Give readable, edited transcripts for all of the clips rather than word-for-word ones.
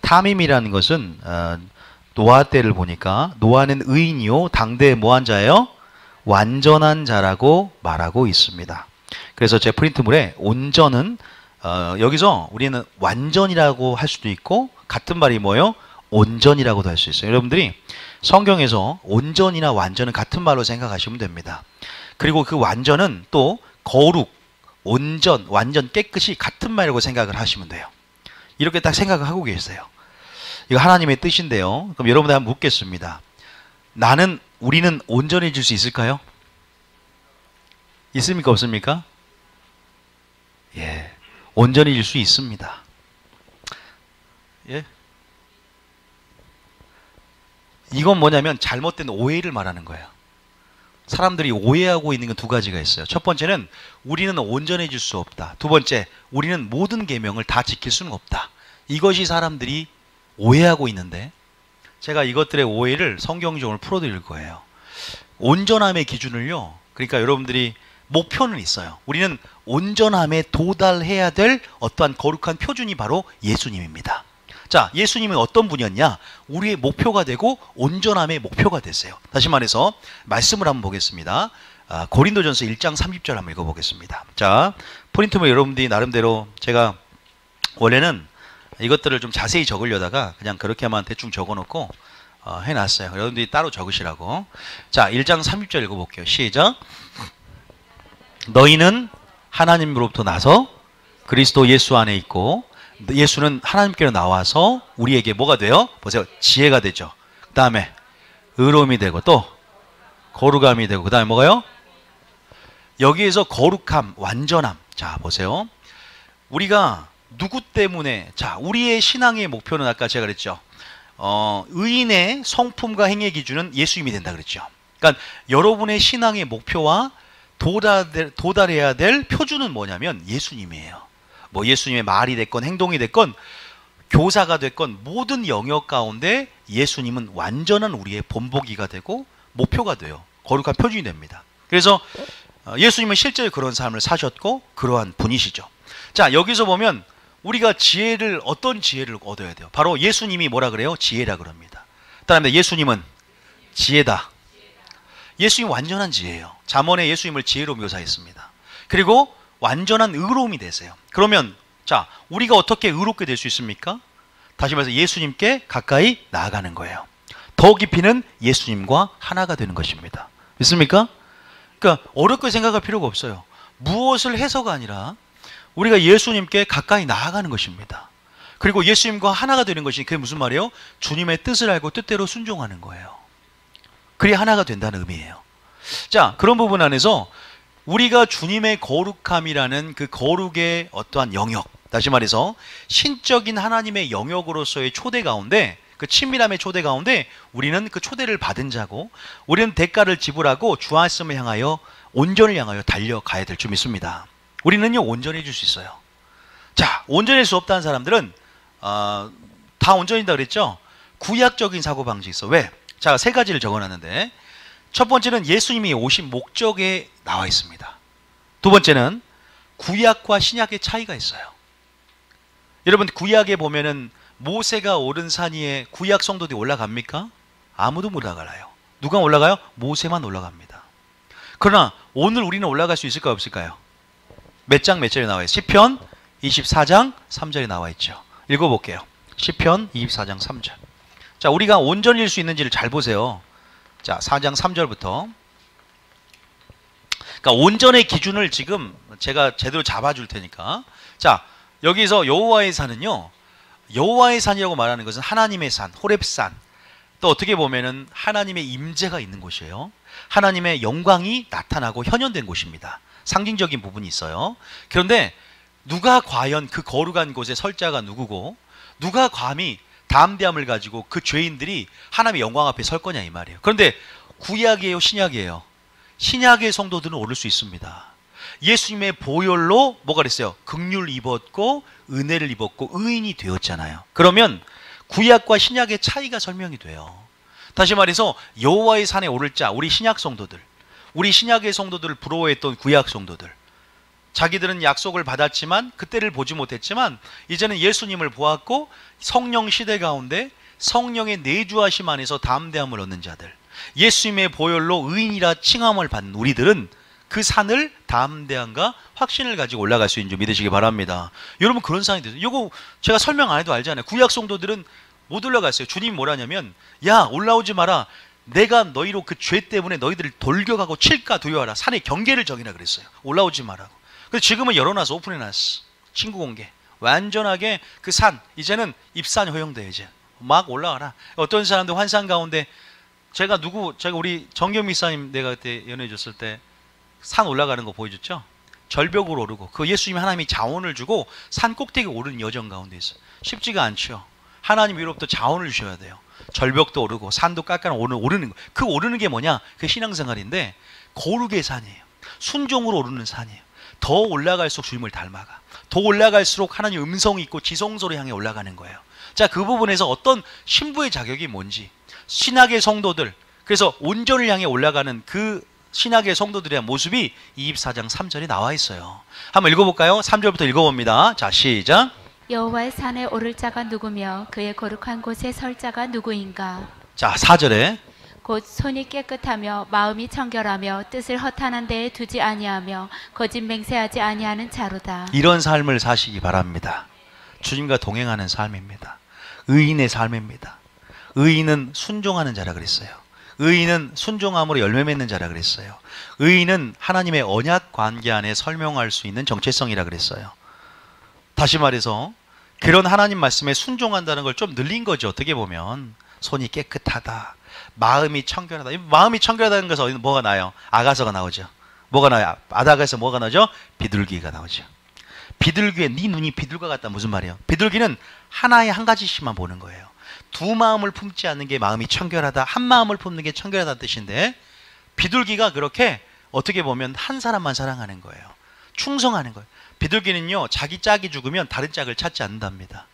탐임이라는 것은 노아 때를 보니까 노아는 의인이요 당대의 뭐한 자예요? 완전한 자라고 말하고 있습니다. 그래서 제 프린트물에 온전은 여기서 우리는 완전이라고 할 수도 있고 같은 말이 뭐예요? 온전이라고도 할 수 있어요. 여러분들이 성경에서 온전이나 완전은 같은 말로 생각하시면 됩니다. 그리고 그 완전은 또 거룩, 온전, 완전 깨끗이 같은 말이라고 생각을 하시면 돼요. 이렇게 딱 생각을 하고 계세요. 이거 하나님의 뜻인데요. 그럼 여러분들 한번 묻겠습니다. 우리는 온전해질 수 있을까요? 있습니까? 없습니까? 예, 온전해질 수 있습니다. 예? 이건 뭐냐면 잘못된 오해를 말하는 거예요. 사람들이 오해하고 있는 건 두 가지가 있어요. 첫 번째는 우리는 온전해질 수 없다. 두 번째, 우리는 모든 계명을 다 지킬 수는 없다. 이것이 사람들이 오해하고 있는데 제가 이것들의 오해를 성경적으로 풀어드릴 거예요. 온전함의 기준을요. 그러니까 여러분들이 목표는 있어요. 우리는 온전함에 도달해야 될 어떠한 거룩한 표준이 바로 예수님입니다. 자, 예수님은 어떤 분이었냐? 우리의 목표가 되고 온전함의 목표가 됐어요. 다시 말해서 말씀을 한번 보겠습니다. 고린도전서 1장 30절 한번 읽어보겠습니다. 자, 프린트물 여러분들이 나름대로 제가 원래는 이것들을 좀 자세히 적으려다가 그냥 그렇게만 대충 적어놓고 해놨어요. 여러분들이 따로 적으시라고. 자, 1장 30절 읽어볼게요. 시작. 너희는 하나님으로부터 나서 그리스도 예수 안에 있고 예수는 하나님께로 나와서 우리에게 뭐가 돼요? 보세요. 지혜가 되죠. 그 다음에 의로움이 되고 또 거룩함이 되고 그 다음에 뭐가요? 여기에서 거룩함, 완전함. 자, 보세요. 우리가 누구 때문에 우리의 신앙의 목표는 아까 제가 그랬죠. 의인의 성품과 행의 기준은 예수님이 된다 그랬죠. 그러니까 여러분의 신앙의 목표와 도달해야 될 표준은 뭐냐면 예수님이에요. 뭐 예수님의 말이 됐건 행동이 됐건 교사가 됐건 모든 영역 가운데 예수님은 완전한 우리의 본보기가 되고 목표가 돼요. 거룩한 표준이 됩니다. 그래서 예수님은 실제로 그런 삶을 사셨고 그러한 분이시죠. 자, 여기서 보면 우리가 어떤 지혜를 얻어야 돼요? 바로 예수님이 뭐라 그래요? 지혜라 그럽니다. 그다음에 예수님은 지혜다. 예수님이 완전한 지혜예요. 잠언에 예수님을 지혜로 묘사했습니다. 그리고 완전한 의로움이 되세요. 그러면 우리가 어떻게 의롭게 될 수 있습니까? 다시 말해서 예수님께 가까이 나아가는 거예요. 더 깊이는 예수님과 하나가 되는 것입니다. 믿습니까? 그러니까 어렵게 생각할 필요가 없어요. 무엇을 해서가 아니라 우리가 예수님께 가까이 나아가는 것입니다. 그리고 예수님과 하나가 되는 것이 그게 무슨 말이에요? 주님의 뜻을 알고 뜻대로 순종하는 거예요. 그래야 하나가 된다는 의미예요. 자, 그런 부분 안에서 우리가 주님의 거룩함이라는 그 거룩의 어떠한 영역, 다시 말해서 신적인 하나님의 영역으로서의 초대 가운데, 그 친밀함의 초대 가운데 우리는 그 초대를 받은 자고 우리는 대가를 지불하고 주 말씀을 향하여 온전을 향하여 달려가야 될 줄 믿습니다. 우리는요 온전해질 수 있어요. 자, 온전할 수 없다는 사람들은 다 온전이다 그랬죠? 구약적인 사고방식이 있어. 왜? 자, 세 가지를 적어놨는데 첫 번째는 예수님이 오신 목적에 나와 있습니다. 두 번째는 구약과 신약의 차이가 있어요. 여러분, 구약에 보면은 모세가 오른 산 위에 구약 성도들이 올라갑니까? 아무도 못 올라가요. 누가 올라가요? 모세만 올라갑니다. 그러나 오늘 우리는 올라갈 수 있을까요? 없을까요? 몇 장 몇 절에 나와 있어요? 시편 24장 3절에 나와 있죠. 읽어볼게요. 시편 24장 3절. 자, 우리가 온전일 수 있는지를 잘 보세요. 자, 4장 3절부터. 그러니까 온전의 기준을 지금 제가 제대로 잡아줄 테니까. 자, 여기서 여호와의 산은요, 여호와의 산이라고 말하는 것은 하나님의 산, 호렙산. 또 어떻게 보면은 하나님의 임재가 있는 곳이에요. 하나님의 영광이 나타나고 현현된 곳입니다. 상징적인 부분이 있어요. 그런데 누가 과연 그 거룩한 곳에 설 자가 누구고 누가 감히 담대함을 가지고 그 죄인들이 하나님의 영광 앞에 설 거냐 이 말이에요. 그런데 구약이에요, 신약이에요? 신약의 성도들은 오를 수 있습니다. 예수님의 보혈로 뭐가 됐어요? 긍휼 입었고 은혜를 입었고 의인이 되었잖아요. 그러면 구약과 신약의 차이가 설명이 돼요. 다시 말해서 여호와의 산에 오를 자, 우리 신약 성도들, 우리 신약의 성도들을 부러워했던 구약 성도들, 자기들은 약속을 받았지만 그때를 보지 못했지만 이제는 예수님을 보았고 성령 시대 가운데 성령의 내주하심 안에서 담대함을 얻는 자들, 예수님의 보혈로 의인이라 칭함을 받는 우리들은 그 산을 담대함과 확신을 가지고 올라갈 수 있는 줄 믿으시기 바랍니다. 여러분 그런 상황이 되죠. 이거 제가 설명 안 해도 알잖아요. 구약 성도들은 못 올라갔어요. 주님이 뭐라냐면 야 올라오지 마라. 내가 너희로 그 죄 때문에 너희들을 돌격하고 칠까 두려워하라. 산의 경계를 정이라 그랬어요. 올라오지 마라고. 근데 지금은 열어놔서 오픈해놨어. 친구 공개. 완전하게 그 산 이제는 입산 허용돼. 이제 막 올라가라. 어떤 사람들 환상 가운데 제가 우리 정겸 미사님 내가 그때 연애해 줬을 때 산 올라가는 거 보여줬죠. 절벽으로 오르고 그 예수님이 하나님이 자원을 주고 산 꼭대기 오르는 여정 가운데 있어요. 쉽지가 않죠. 하나님 위로부터 자원을 주셔야 돼요. 절벽도 오르고 산도 깎아 오르는 거. 그 오르는 게 뭐냐? 그 신앙생활인데 거룩의 산이에요. 순종으로 오르는 산이에요. 더 올라갈수록 주님을 닮아가. 더 올라갈수록 하나님 음성이 있고 지성소로 향해 올라가는 거예요. 자, 그 부분에서 어떤 신부의 자격이 뭔지 신학의 성도들, 그래서 온전을 향해 올라가는 그 신학의 성도들의 모습이 24장 3절에 나와 있어요. 한번 읽어볼까요? 3절부터 읽어봅니다. 자, 시작. 여호와의 산에 오를 자가 누구며 그의 거룩한 곳에 설 자가 누구인가? 자, 4절에 곧 손이 깨끗하며 마음이 청결하며 뜻을 허탄한 데에 두지 아니하며 거짓 맹세하지 아니하는 자로다. 이런 삶을 사시기 바랍니다. 주님과 동행하는 삶입니다. 의인의 삶입니다. 의인은 순종하는 자라 그랬어요. 의인은 순종함으로 열매 맺는 자라 그랬어요. 의인은 하나님의 언약 관계 안에 설명할 수 있는 정체성이라 그랬어요. 다시 말해서 그런 하나님 말씀에 순종한다는 걸 좀 늘린 거죠. 어떻게 보면 손이 깨끗하다, 마음이 청결하다. 마음이 청결하다는 것은 어디서 뭐가 나요? 아가서가 나오죠. 뭐가 나요? 아다가에서 뭐가 나오죠? 비둘기가 나오죠. 비둘기에 네 눈이 비둘과 같다 무슨 말이에요? 비둘기는 하나의 한 가지씩만 보는 거예요. 두 마음을 품지 않는 게 마음이 청결하다, 한 마음을 품는 게 청결하다는 뜻인데 비둘기가 그렇게 어떻게 보면 한 사람만 사랑하는 거예요. 충성하는 거예요. 비둘기는요 자기 짝이 죽으면 다른 짝을 찾지 않는답니다.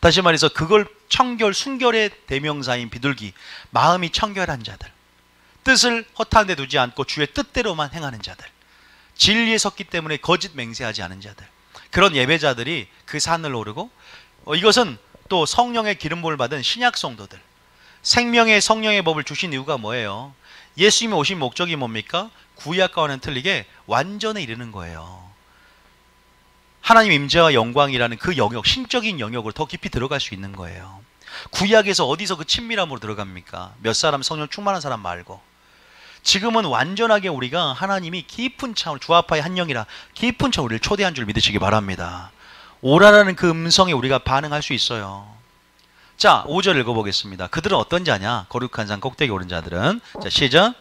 다시 말해서 그걸 청결, 순결의 대명사인 비둘기, 마음이 청결한 자들, 뜻을 허탄 데 두지 않고 주의 뜻대로만 행하는 자들, 진리에 섰기 때문에 거짓 맹세하지 않은 자들, 그런 예배자들이 그 산을 오르고 이것은 또 성령의 기름 부음을 받은 신약 성도들, 생명의 성령의 법을 주신 이유가 뭐예요? 예수님이 오신 목적이 뭡니까? 구약과는 틀리게 완전에 이르는 거예요. 하나님 임재와 영광이라는 그 영역, 신적인 영역으로 더 깊이 들어갈 수 있는 거예요. 구약에서 어디서 그 친밀함으로 들어갑니까? 몇 사람 성령 충만한 사람 말고. 지금은 완전하게 우리가 하나님이 깊은 차원, 주아파의 한 영이라 깊은 차원 우리를 초대한 줄 믿으시기 바랍니다. 오라라는 그 음성에 우리가 반응할 수 있어요. 자, 5절 읽어보겠습니다. 그들은 어떤 자냐? 거룩한 산 꼭대기 오른 자들은. 자, 시작.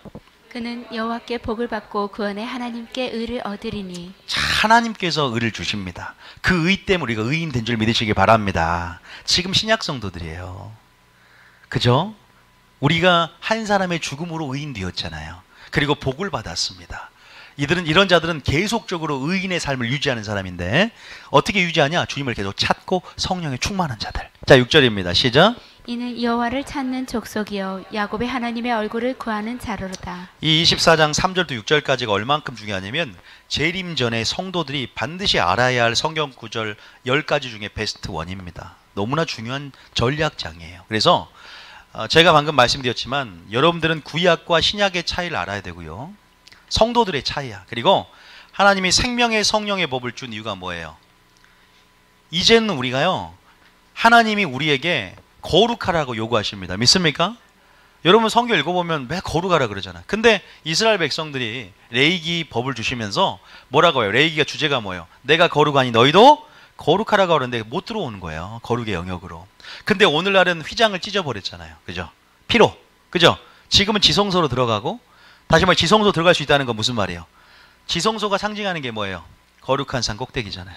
그는 여호와께 복을 받고 구원의 하나님께 의를 얻으리니. 자, 하나님께서 의를 주십니다. 그 의 때문에 우리가 의인 된 줄 믿으시기 바랍니다. 지금 신약 성도들이에요. 그죠? 우리가 한 사람의 죽음으로 의인 되었잖아요. 그리고 복을 받았습니다. 이런 자들은 계속적으로 의인의 삶을 유지하는 사람인데 어떻게 유지하냐? 주님을 계속 찾고 성령에 충만한 자들. 자, 6절입니다. 시작. 이는 여호와를 찾는 족속이요 야곱의 하나님의 얼굴을 구하는 자로다. 이 24장 3절부터 6절까지가 얼만큼 중요하냐면 재림 전에 성도들이 반드시 알아야 할 성경 구절 10가지 중에 베스트 1입니다. 너무나 중요한 전략장이에요. 그래서 제가 방금 말씀드렸지만 여러분들은 구약과 신약의 차이를 알아야 되고요. 성도들의 차이야. 그리고 하나님이 생명의 성령의 법을 준 이유가 뭐예요? 이제는 우리가요 하나님이 우리에게 거룩하라고 요구하십니다. 믿습니까? 여러분 성경 읽어보면 왜 거룩하라 그러잖아. 근데 이스라엘 백성들이 레위기 법을 주시면서 뭐라고 해요? 레위기가 주제가 뭐예요? 내가 거룩하니 너희도 거룩하라고 하는데 못 들어오는 거예요. 거룩의 영역으로. 근데 오늘날은 휘장을 찢어버렸잖아요. 그죠? 피로. 그죠? 지금은 지성소로 들어가고 다시 말해 지성소 들어갈 수 있다는 건 무슨 말이에요? 지성소가 상징하는 게 뭐예요? 거룩한 산 꼭대기잖아요.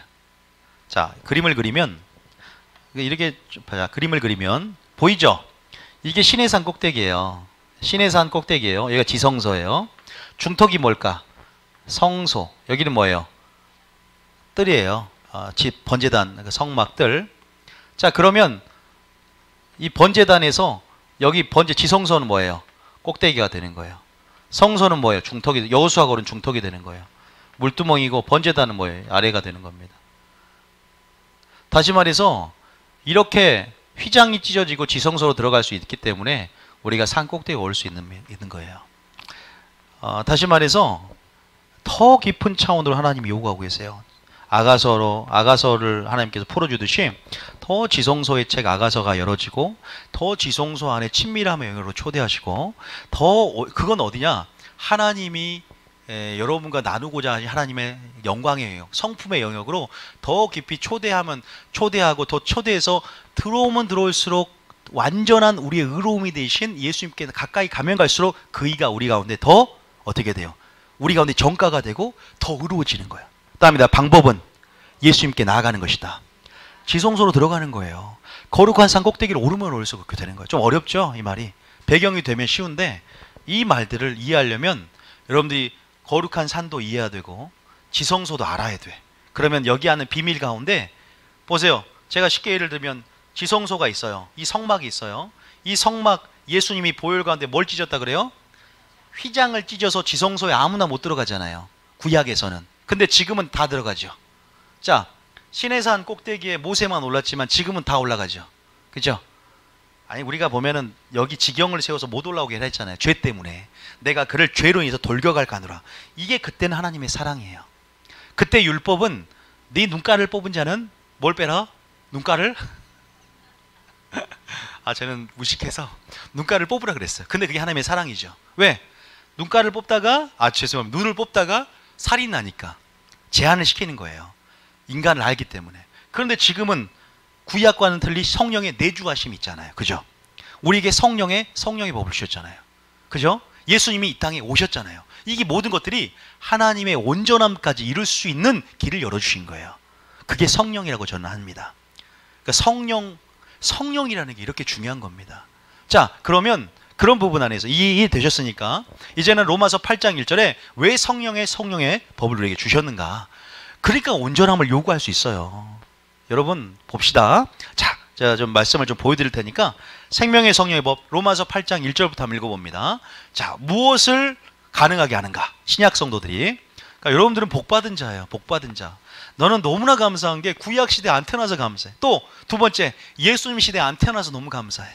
자, 그림을 그리면 이렇게 그림을 그리면 보이죠? 이게 신의 산 꼭대기예요. 신의 산 꼭대기예요. 여기가 지성소예요. 중턱이 뭘까? 성소. 여기는 뭐예요? 뜰이에요. 집 번제단 성막들. 자, 그러면 이 번제단에서 여기 지성소는 뭐예요? 꼭대기가 되는 거예요. 성소는 뭐예요? 중턱이, 여호수아가 오른 중턱이 되는 거예요. 물두멍이고 번제단은 뭐예요? 아래가 되는 겁니다. 다시 말해서 이렇게 휘장이 찢어지고 지성소로 들어갈 수 있기 때문에 우리가 산 꼭대기에 올 수 있는 거예요. 다시 말해서 더 깊은 차원으로 하나님이 요구하고 계세요. 아가서를 하나님께서 풀어주듯이 더 지성소의 책 아가서가 열어지고 더 지성소 안에 친밀함의 영역으로 초대하시고 그건 어디냐? 하나님이 여러분과 나누고자 하신 하나님의 영광의 영역, 성품의 영역으로 더 깊이 초대하고 더 초대해서 들어오면 들어올수록 완전한 우리의 의로움이 되신 예수님께 가까이 가면 갈수록 그이가 우리 가운데 더 어떻게 돼요? 우리 가운데 정가가 되고 더 의로워지는 거예요. 그다음에 방법은 예수님께 나아가는 것이다. 지성소로 들어가는 거예요. 거룩한 산 꼭대기를 오르면 올수록 그렇게 되는 거예요. 좀 어렵죠? 이 말이. 배경이 되면 쉬운데 이 말들을 이해하려면 여러분들이 거룩한 산도 이해해야 되고 지성소도 알아야 돼. 그러면 여기 하는 비밀 가운데 보세요. 제가 쉽게 예를 들면 지성소가 있어요. 이 성막이 있어요. 이 성막 예수님이 보혈 가운데 뭘 찢었다 그래요? 휘장을 찢어서 지성소에 아무나 못 들어가잖아요. 구약에서는. 근데 지금은 다 들어가죠. 자, 시내산 꼭대기에 모세만 올랐지만 지금은 다 올라가죠. 그죠? 아니 우리가 보면은 여기 지경을 세워서 못 올라오게 했잖아요. 죄 때문에. 내가 그를 죄로 인해서 돌격할까노라. 이게 그때는 하나님의 사랑이에요. 그때 율법은 네 눈가를 뽑은 자는 뭘 빼라? 눈가를? 저는 무식해서 눈가를 뽑으라 그랬어요. 근데 그게 하나님의 사랑이죠. 왜? 눈가를 뽑다가 죄송합니다. 눈을 뽑다가 살이 나니까 제한을 시키는 거예요. 인간을 알기 때문에. 그런데 지금은 구약과는 틀리 성령의 내주하심이 있잖아요. 그죠? 우리에게 성령의 법을 주셨잖아요. 그죠? 예수님이 이 땅에 오셨잖아요. 이게 모든 것들이 하나님의 온전함까지 이룰 수 있는 길을 열어주신 거예요. 그게 성령이라고 저는 합니다. 그러니까 성령이라는 게 이렇게 중요한 겁니다. 자, 그러면 그런 부분 안에서 이해되셨으니까 이제는 로마서 8장 1절에 왜 성령의 법을 우리에게 주셨는가? 그러니까 온전함을 요구할 수 있어요. 여러분 봅시다. 자, 제가 좀 말씀을 좀 보여드릴 테니까 생명의 성령의 법 로마서 8장 1절부터 한번 읽어봅니다. 자, 무엇을 가능하게 하는가? 신약 성도들이. 그러니까 여러분들은 복받은 자예요. 복받은 자. 너는 너무나 감사한 게 구약 시대에 안 태어나서 감사해. 또 두 번째, 예수님 시대에 안 태어나서 너무 감사해.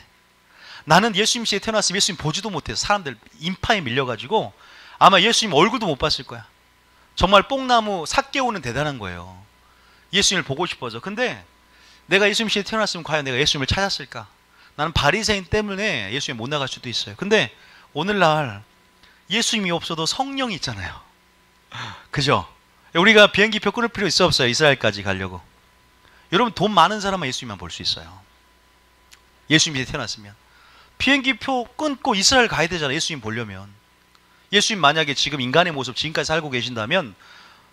나는 예수님 시대에 태어났으면 예수님 보지도 못해서 사람들 인파에 밀려가지고 아마 예수님 얼굴도 못 봤을 거야. 정말 뽕나무 삭개오는 대단한 거예요. 예수님을 보고 싶어서. 근데 내가 예수님 시대에 태어났으면 과연 내가 예수님을 찾았을까? 나는 바리새인 때문에 예수님 못 나갈 수도 있어요. 근데 오늘날 예수님이 없어도 성령이 있잖아요. 그죠? 우리가 비행기표 끊을 필요 있어 없어요? 이스라엘까지 가려고. 여러분 돈 많은 사람만 예수님만 볼 수 있어요. 예수님 시대에 태어났으면. 비행기표 끊고 이스라엘 가야 되잖아요. 예수님 보려면. 예수님 만약에 지금 인간의 모습 지금까지 살고 계신다면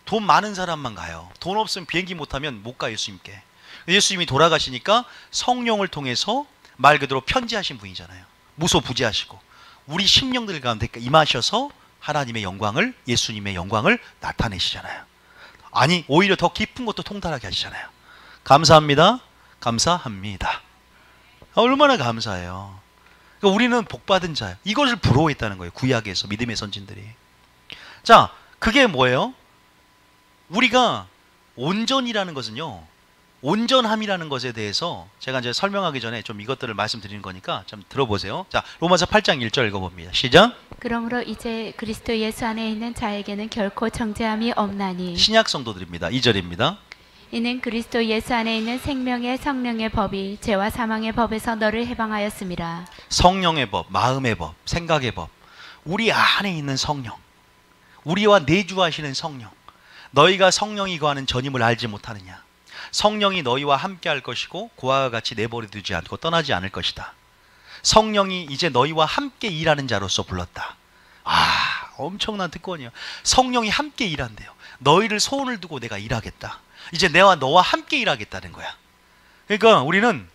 돈 많은 사람만 가요. 돈 없으면 비행기 못 타면 못 가 예수님께. 예수님이 돌아가시니까 성령을 통해서 말 그대로 편지하신 분이잖아요. 무소부지하시고 우리 심령들 가운데 임하셔서 하나님의 영광을 예수님의 영광을 나타내시잖아요. 아니 오히려 더 깊은 것도 통달하게 하시잖아요. 감사합니다. 감사합니다. 얼마나 감사해요. 그러니까 우리는 복받은 자예요. 이것을 부러워했다는 거예요. 구약에서 믿음의 선진들이. 자, 그게 뭐예요? 우리가 온전이라는 것은요, 온전함이라는 것에 대해서 제가 이제 설명하기 전에 좀 이것들을 말씀드리는 거니까 좀 들어보세요. 자, 로마서 8장 1절 읽어봅니다. 시작. 그러므로 이제 그리스도 예수 안에 있는 자에게는 결코 정죄함이 없나니. 신약 성도들입니다. 2절입니다. 이는 그리스도 예수 안에 있는 생명의 성령의 법이 죄와 사망의 법에서 너를 해방하였음이라. 성령의 법, 마음의 법, 생각의 법, 우리 안에 있는 성령, 우리와 내주하시는 성령. 너희가 성령이 거하는 전임을 알지 못하느냐? 성령이 너희와 함께 할 것이고 고아와 같이 내버려두지 않고 떠나지 않을 것이다. 성령이 이제 너희와 함께 일하는 자로서 불렀다. 엄청난 특권이에요. 성령이 함께 일한대요. 너희를 소원을 두고 내가 일하겠다. 이제 내와 너와 함께 일하겠다는 거야. 그러니까 우리는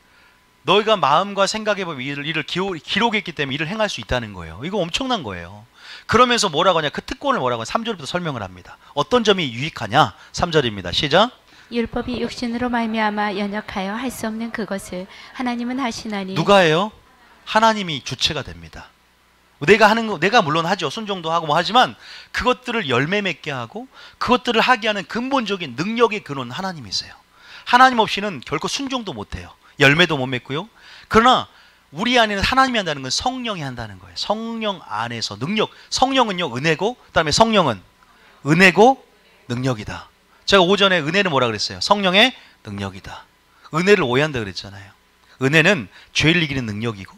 너희가 마음과 생각에 보면 일을 기록했기 때문에 일을 행할 수 있다는 거예요. 이거 엄청난 거예요. 그러면서 뭐라고 하냐? 그 특권을 뭐라고 하냐? 3절부터 설명을 합니다. 어떤 점이 유익하냐? 3절입니다. 시작. 율법이 육신으로 말미암아 연역하여 할 수 없는 그것을 하나님은 하시나니. 누가 해요? 하나님이 주체가 됩니다. 내가 하는 거, 내가 물론 하죠. 순종도 하고 뭐 하지만 그것들을 열매 맺게 하고 그것들을 하게 하는 근본적인 능력의 근원 하나님이세요. 하나님 없이는 결코 순종도 못해요. 열매도 못 맺고요. 그러나 우리 안에는 하나님이 한다는 건 성령이 한다는 거예요. 성령 안에서 능력. 성령은요 은혜고, 그다음에 성령은 은혜고 능력이다. 제가 오전에 은혜는 뭐라 그랬어요? 성령의 능력이다. 은혜를 오해한다 그랬잖아요. 은혜는 죄를 이기는 능력이고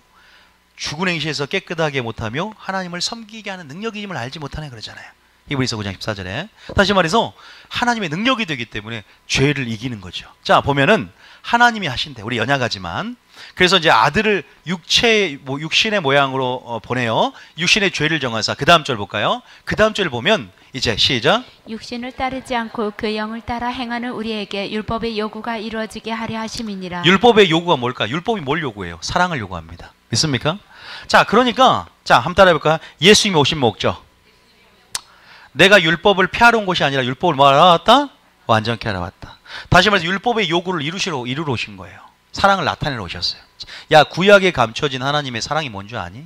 죽은 행시에서 깨끗하게 못하며 하나님을 섬기게 하는 능력임을 알지 못하네 그러잖아요. 히브리서 9장 14절에. 다시 말해서 하나님의 능력이 되기 때문에 죄를 이기는 거죠. 자, 보면은 하나님이 하신대. 우리 연약하지만. 그래서 이제 아들을 육신의 모양으로 보내요. 육신의 죄를 정하사. 그 다음 절 볼까요? 그 다음 절 보면 이제 시작. 육신을 따르지 않고 그 영을 따라 행하는 우리에게 율법의 요구가 이루어지게 하려 하심이니라. 율법의 요구가 뭘까? 율법이 뭘 요구해요? 사랑을 요구합니다. 믿습니까? 자, 그러니까 자, 한번 따라해 볼까요? 예수님이 오신 목적. 내가 율법을 폐하러 온 것이 아니라 율법을 뭐 하러 왔다? 완전케 하러 왔다. 다시 말해서 율법의 요구를 이루러 오신 거예요. 사랑을 나타내러 오셨어요. 야, 구약에 감춰진 하나님의 사랑이 뭔 줄 아니?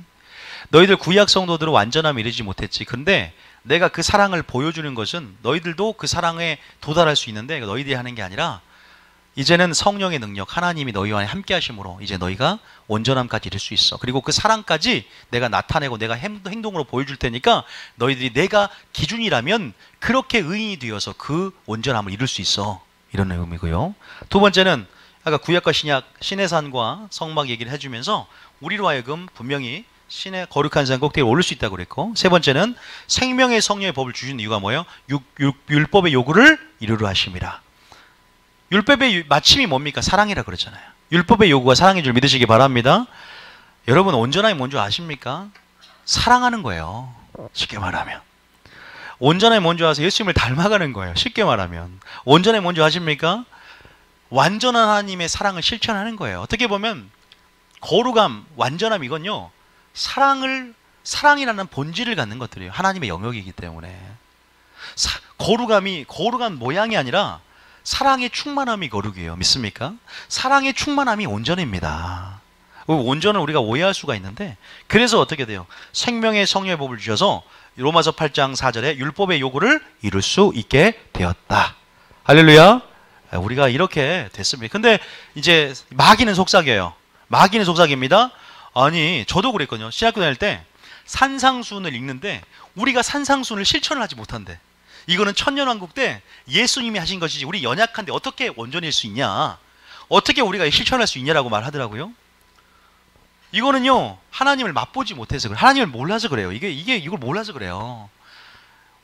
너희들 구약 성도들은 완전함에 이르지 못했지. 근데 내가 그 사랑을 보여주는 것은 너희들도 그 사랑에 도달할 수 있는데 너희들이 하는 게 아니라 이제는 성령의 능력, 하나님이 너희와 함께 하심으로 이제 너희가 온전함까지 이룰 수 있어. 그리고 그 사랑까지 내가 나타내고 내가 행동으로 보여줄 테니까 너희들이 내가 기준이라면 그렇게 의인이 되어서 그 온전함을 이룰 수 있어. 이런 의미고요. 두 번째는 아까 구약과 신약, 신의 산과 성막 얘기를 해주면서 우리로 하여금 분명히 신의 거룩한 산 꼭대기에 오를 수 있다고 그랬고, 세 번째는 생명의 성령의 법을 주신 이유가 뭐예요? 율법의 요구를 이루려 하심이라. 율법의 마침이 뭡니까? 사랑이라 그러잖아요. 율법의 요구가 사랑인 줄 믿으시기 바랍니다. 여러분, 온전함이 뭔지 아십니까? 사랑하는 거예요. 쉽게 말하면. 온전함이 뭔지 아세요? 예수님을 닮아가는 거예요. 쉽게 말하면. 온전함이 뭔지 아십니까? 완전한 하나님의 사랑을 실천하는 거예요. 어떻게 보면 거룩함, 완전함 이건요, 사랑이라는 본질을 갖는 것들이에요. 하나님의 영역이기 때문에. 거룩한 모양이 아니라 사랑의 충만함이 거룩이에요. 믿습니까? 사랑의 충만함이 온전입니다. 온전을 우리가 오해할 수가 있는데, 그래서 어떻게 돼요? 생명의 성령의 법을 주셔서 로마서 8장 4절에 율법의 요구를 이룰 수 있게 되었다. 할렐루야. 우리가 이렇게 됐습니다. 근데 이제 마귀는 속삭여요. 마귀는 속삭입니다. 아니, 저도 그랬거든요. 신학교 다닐 때 산상수훈을 읽는데 우리가 산상수훈을 실천을 하지 못한대. 이거는 천년왕국 때 예수님이 하신 것이지 우리 연약한데 어떻게 온전할 수 있냐, 어떻게 우리가 실천할 수 있냐라고 말하더라고요. 이거는요, 하나님을 맛보지 못해서 그래요. 하나님을 몰라서 그래요. 이걸 몰라서 그래요.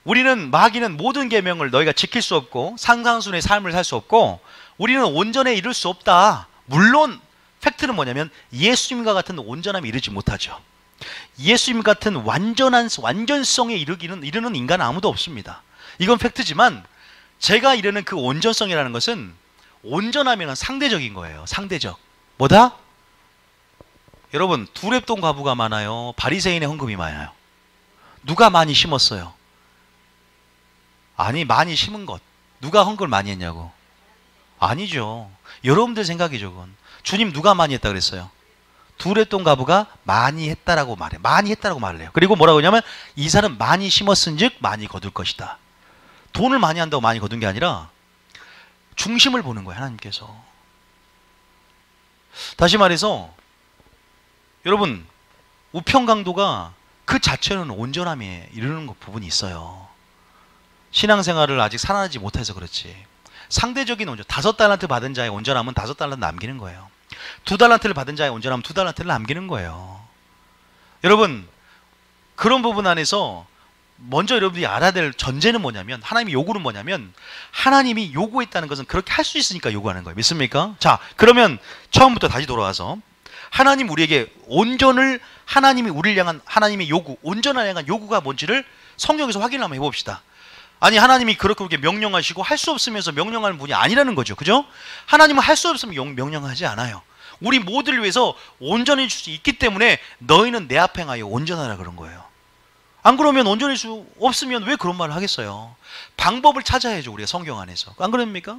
마귀는 모든 계명을 너희가 지킬 수 없고 상상순의 삶을 살 수 없고 우리는 온전에 이룰 수 없다. 물론 팩트는 뭐냐면 예수님과 같은 온전함에 이르지 못하죠. 예수님 같은 완전성에 이르는 인간은 아무도 없습니다. 이건 팩트지만 제가 이르는 그 온전성이라는 것은 온전하면 상대적인 거예요. 상대적. 뭐다? 여러분, 두렙돈 과부가 많아요? 바리새인의 헌금이 많아요? 누가 많이 심었어요? 아니, 많이 심은 것. 누가 헌금을 많이 했냐고? 아니죠. 여러분들 생각이죠, 그건. 주님 누가 많이 했다 그랬어요? 두렙돈 과부가 많이 했다라고 말해요. 많이 했다라고 말을 해요. 그리고 뭐라고 하냐면 이 사람 많이 심었은즉 많이 거둘 것이다. 돈을 많이 한다고 많이 거둔 게 아니라 중심을 보는 거예요, 하나님께서. 다시 말해서 여러분, 우평강도가 그 자체는 온전함에 이르는 부분이 있어요. 신앙생활을 아직 살아나지 못해서 그렇지. 상대적인 온전, 5달란트 받은 자의 온전함은 5달란트 남기는 거예요. 2달란트를 받은 자의 온전함은 2달란트를 남기는 거예요. 여러분, 그런 부분 안에서 먼저 여러분들이 알아야 될 전제는 뭐냐면, 하나님의 요구는 뭐냐면, 하나님이 요구했다는 것은 그렇게 할 수 있으니까 요구하는 거예요. 믿습니까? 자, 그러면 처음부터 다시 돌아와서 하나님 우리에게 하나님이 우리를 향한 하나님의 요구, 온전을 향한 요구가 뭔지를 성경에서 확인을 한번 해봅시다. 아니, 하나님이 그렇게 명령하시고 할 수 없으면서 명령하는 분이 아니라는 거죠. 그죠? 하나님은 할 수 없으면 명령하지 않아요. 우리 모두를 위해서 온전해질 수 있기 때문에 너희는 내 앞에 행하여 온전하라 그런 거예요. 안 그러면 온전할 수 없으면 왜 그런 말을 하겠어요? 방법을 찾아야죠, 우리가 성경 안에서. 안 그럽니까?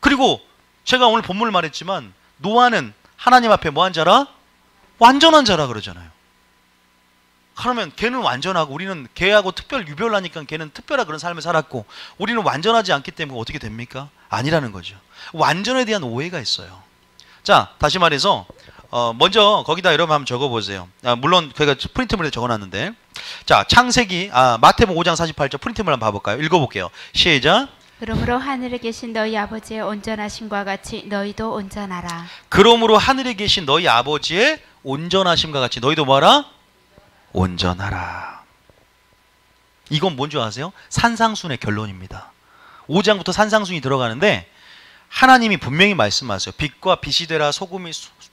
그리고 제가 오늘 본문을 말했지만 노아는 하나님 앞에 뭐한 자라? 완전한 자라 그러잖아요. 그러면 걔는 완전하고 우리는 걔하고 특별 유별나니까 걔는 특별한 그런 삶을 살았고 우리는 완전하지 않기 때문에 어떻게 됩니까? 아니라는 거죠. 완전에 대한 오해가 있어요. 자, 다시 말해서 먼저 거기다 여러분 한번 적어보세요. 물론 제가 프린트물에 적어놨는데, 자, 창세기 마태복음 5장 48절 프린트물 한번 봐볼까요? 읽어볼게요. 시작. 그러므로 하늘에 계신 너희 아버지의 온전하심과 같이 너희도 온전하라. 그러므로 하늘에 계신 너희 아버지의 온전하심과 같이 너희도 뭐하라? 온전하라. 이건 뭔지 아세요? 산상순의 결론입니다. 5장부터 산상순이 들어가는데 하나님이 분명히 말씀하세요. 빛과 빛이 되라 소금이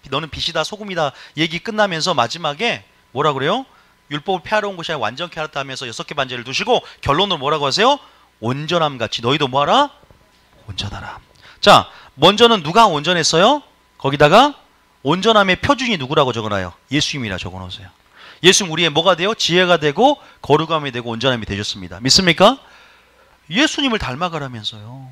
너는 빛이다 소금이다 얘기 끝나면서 마지막에 뭐라 그래요? 율법을 폐하러 온 것이 아니라 완전케 하였다 하면서 6개 반제를 두시고 결론으로 뭐라고 하세요? 온전함 같이 너희도 뭐하라? 온전하라. 자, 먼저는 누가 온전했어요? 거기다가 온전함의 표준이 누구라고 적어놔요? 예수님이라 적어놓으세요. 예수님 우리의 뭐가 돼요? 지혜가 되고 거룩함이 되고 온전함이 되셨습니다. 믿습니까? 예수님을 닮아가라면서요.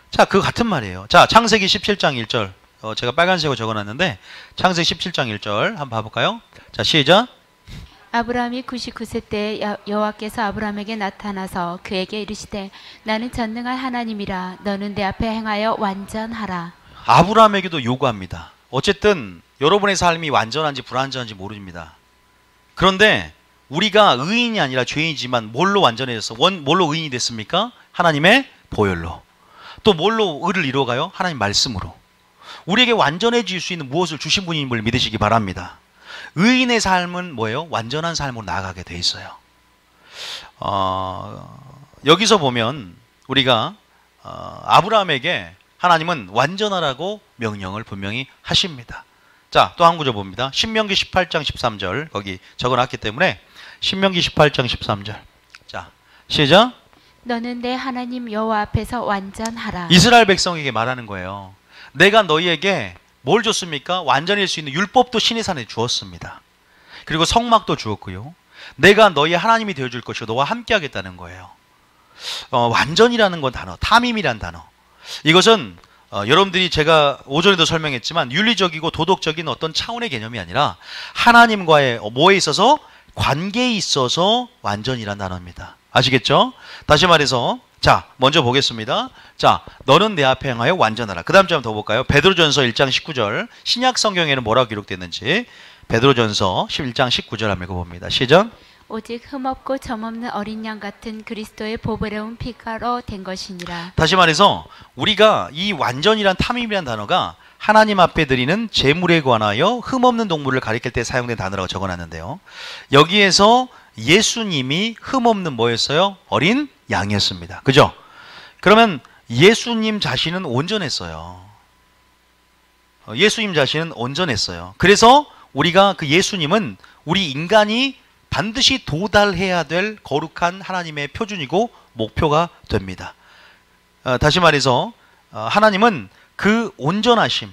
자, 그거 같은 말이에요. 자, 창세기 17장 1절. 제가 빨간색으로 적어놨는데 창세기 17장 1절 한번 봐볼까요? 자, 시작. 아브라함이 99세 때 여호와께서 아브라함에게 나타나서 그에게 이르시되 나는 전능한 하나님이라 너는 내 앞에 행하여 완전하라. 아브라함에게도 요구합니다. 어쨌든 여러분의 삶이 완전한지 불완전한지 모릅니다. 그런데 우리가 의인이 아니라 죄인이지만 뭘로 완전해졌어? 뭘로 의인이 됐습니까? 하나님의 보혈로. 또 뭘로 의를 이루어가요? 하나님 말씀으로. 우리에게 완전해질 수 있는 무엇을 주신 분임을 믿으시기 바랍니다. 의인의 삶은 뭐예요? 완전한 삶으로 나아가게 돼 있어요. 여기서 보면 우리가 아브라함에게 하나님은 완전하라고 명령을 분명히 하십니다. 자, 또 한 구절 봅니다. 신명기 18장 13절 거기 적어놨기 때문에 신명기 18장 13절. 자, 시작. 너는 내 하나님 여호와 앞에서 완전하라. 이스라엘 백성에게 말하는 거예요. 내가 너희에게 뭘 줬습니까? 완전할 수 있는 율법도 신의 산에 주었습니다. 그리고 성막도 주었고요. 내가 너희의 하나님이 되어줄 것이고 너와 함께 하겠다는 거예요. 완전이라는 건 단어, 탐임이란 단어. 이것은 여러분들이 제가 오전에도 설명했지만 윤리적이고 도덕적인 어떤 차원의 개념이 아니라 하나님과의 뭐에 있어서? 관계에 있어서 완전이란 단어입니다. 아시겠죠? 다시 말해서 자, 먼저 보겠습니다. 자, 너는 내 앞에 행하여 완전하라. 그 다음 점 더 볼까요? 베드로전서 1장 19절. 신약 성경에는 뭐라고 기록됐는지 베드로전서 11장 19절 한번 읽어봅니다. 시작. 오직 흠없고 점없는 어린 양 같은 그리스도의 보배로운 피가로 된 것이니라. 다시 말해서 우리가 이 완전이란 탐임이란 단어가 하나님 앞에 드리는 제물에 관하여 흠없는 동물을 가리킬 때 사용된 단어라고 적어놨는데요. 여기에서 예수님이 흠없는 뭐였어요? 어린 양이었습니다. 그죠? 그러면 예수님 자신은 온전했어요. 예수님 자신은 온전했어요. 그래서 우리가 그 예수님은 우리 인간이 반드시 도달해야 될 거룩한 하나님의 표준이고 목표가 됩니다. 다시 말해서 하나님은 그 온전하심,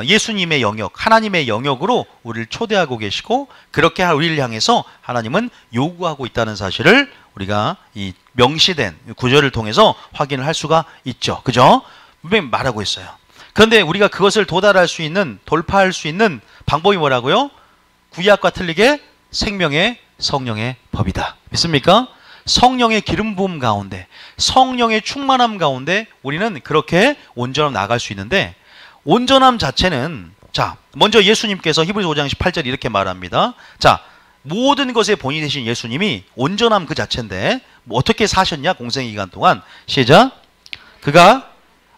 예수님의 영역, 하나님의 영역으로 우리를 초대하고 계시고 그렇게 우리를 향해서 하나님은 요구하고 있다는 사실을 우리가 이 명시된 구절을 통해서 확인을 할 수가 있죠. 그죠? 분명히 말하고 있어요. 그런데 우리가 그것을 도달할 수 있는, 돌파할 수 있는 방법이 뭐라고요? 구약과 틀리게 생명의 성령의 법이다. 믿습니까? 성령의 기름 부음 가운데, 성령의 충만함 가운데 우리는 그렇게 온전함 나아갈 수 있는데, 온전함 자체는 자, 먼저 예수님께서 히브리서 5장 18절 이렇게 말합니다. 자, 모든 것의 본이 되신 예수님이 온전함 그 자체인데 뭐 어떻게 사셨냐? 공생의 기간 동안. 시작. 그가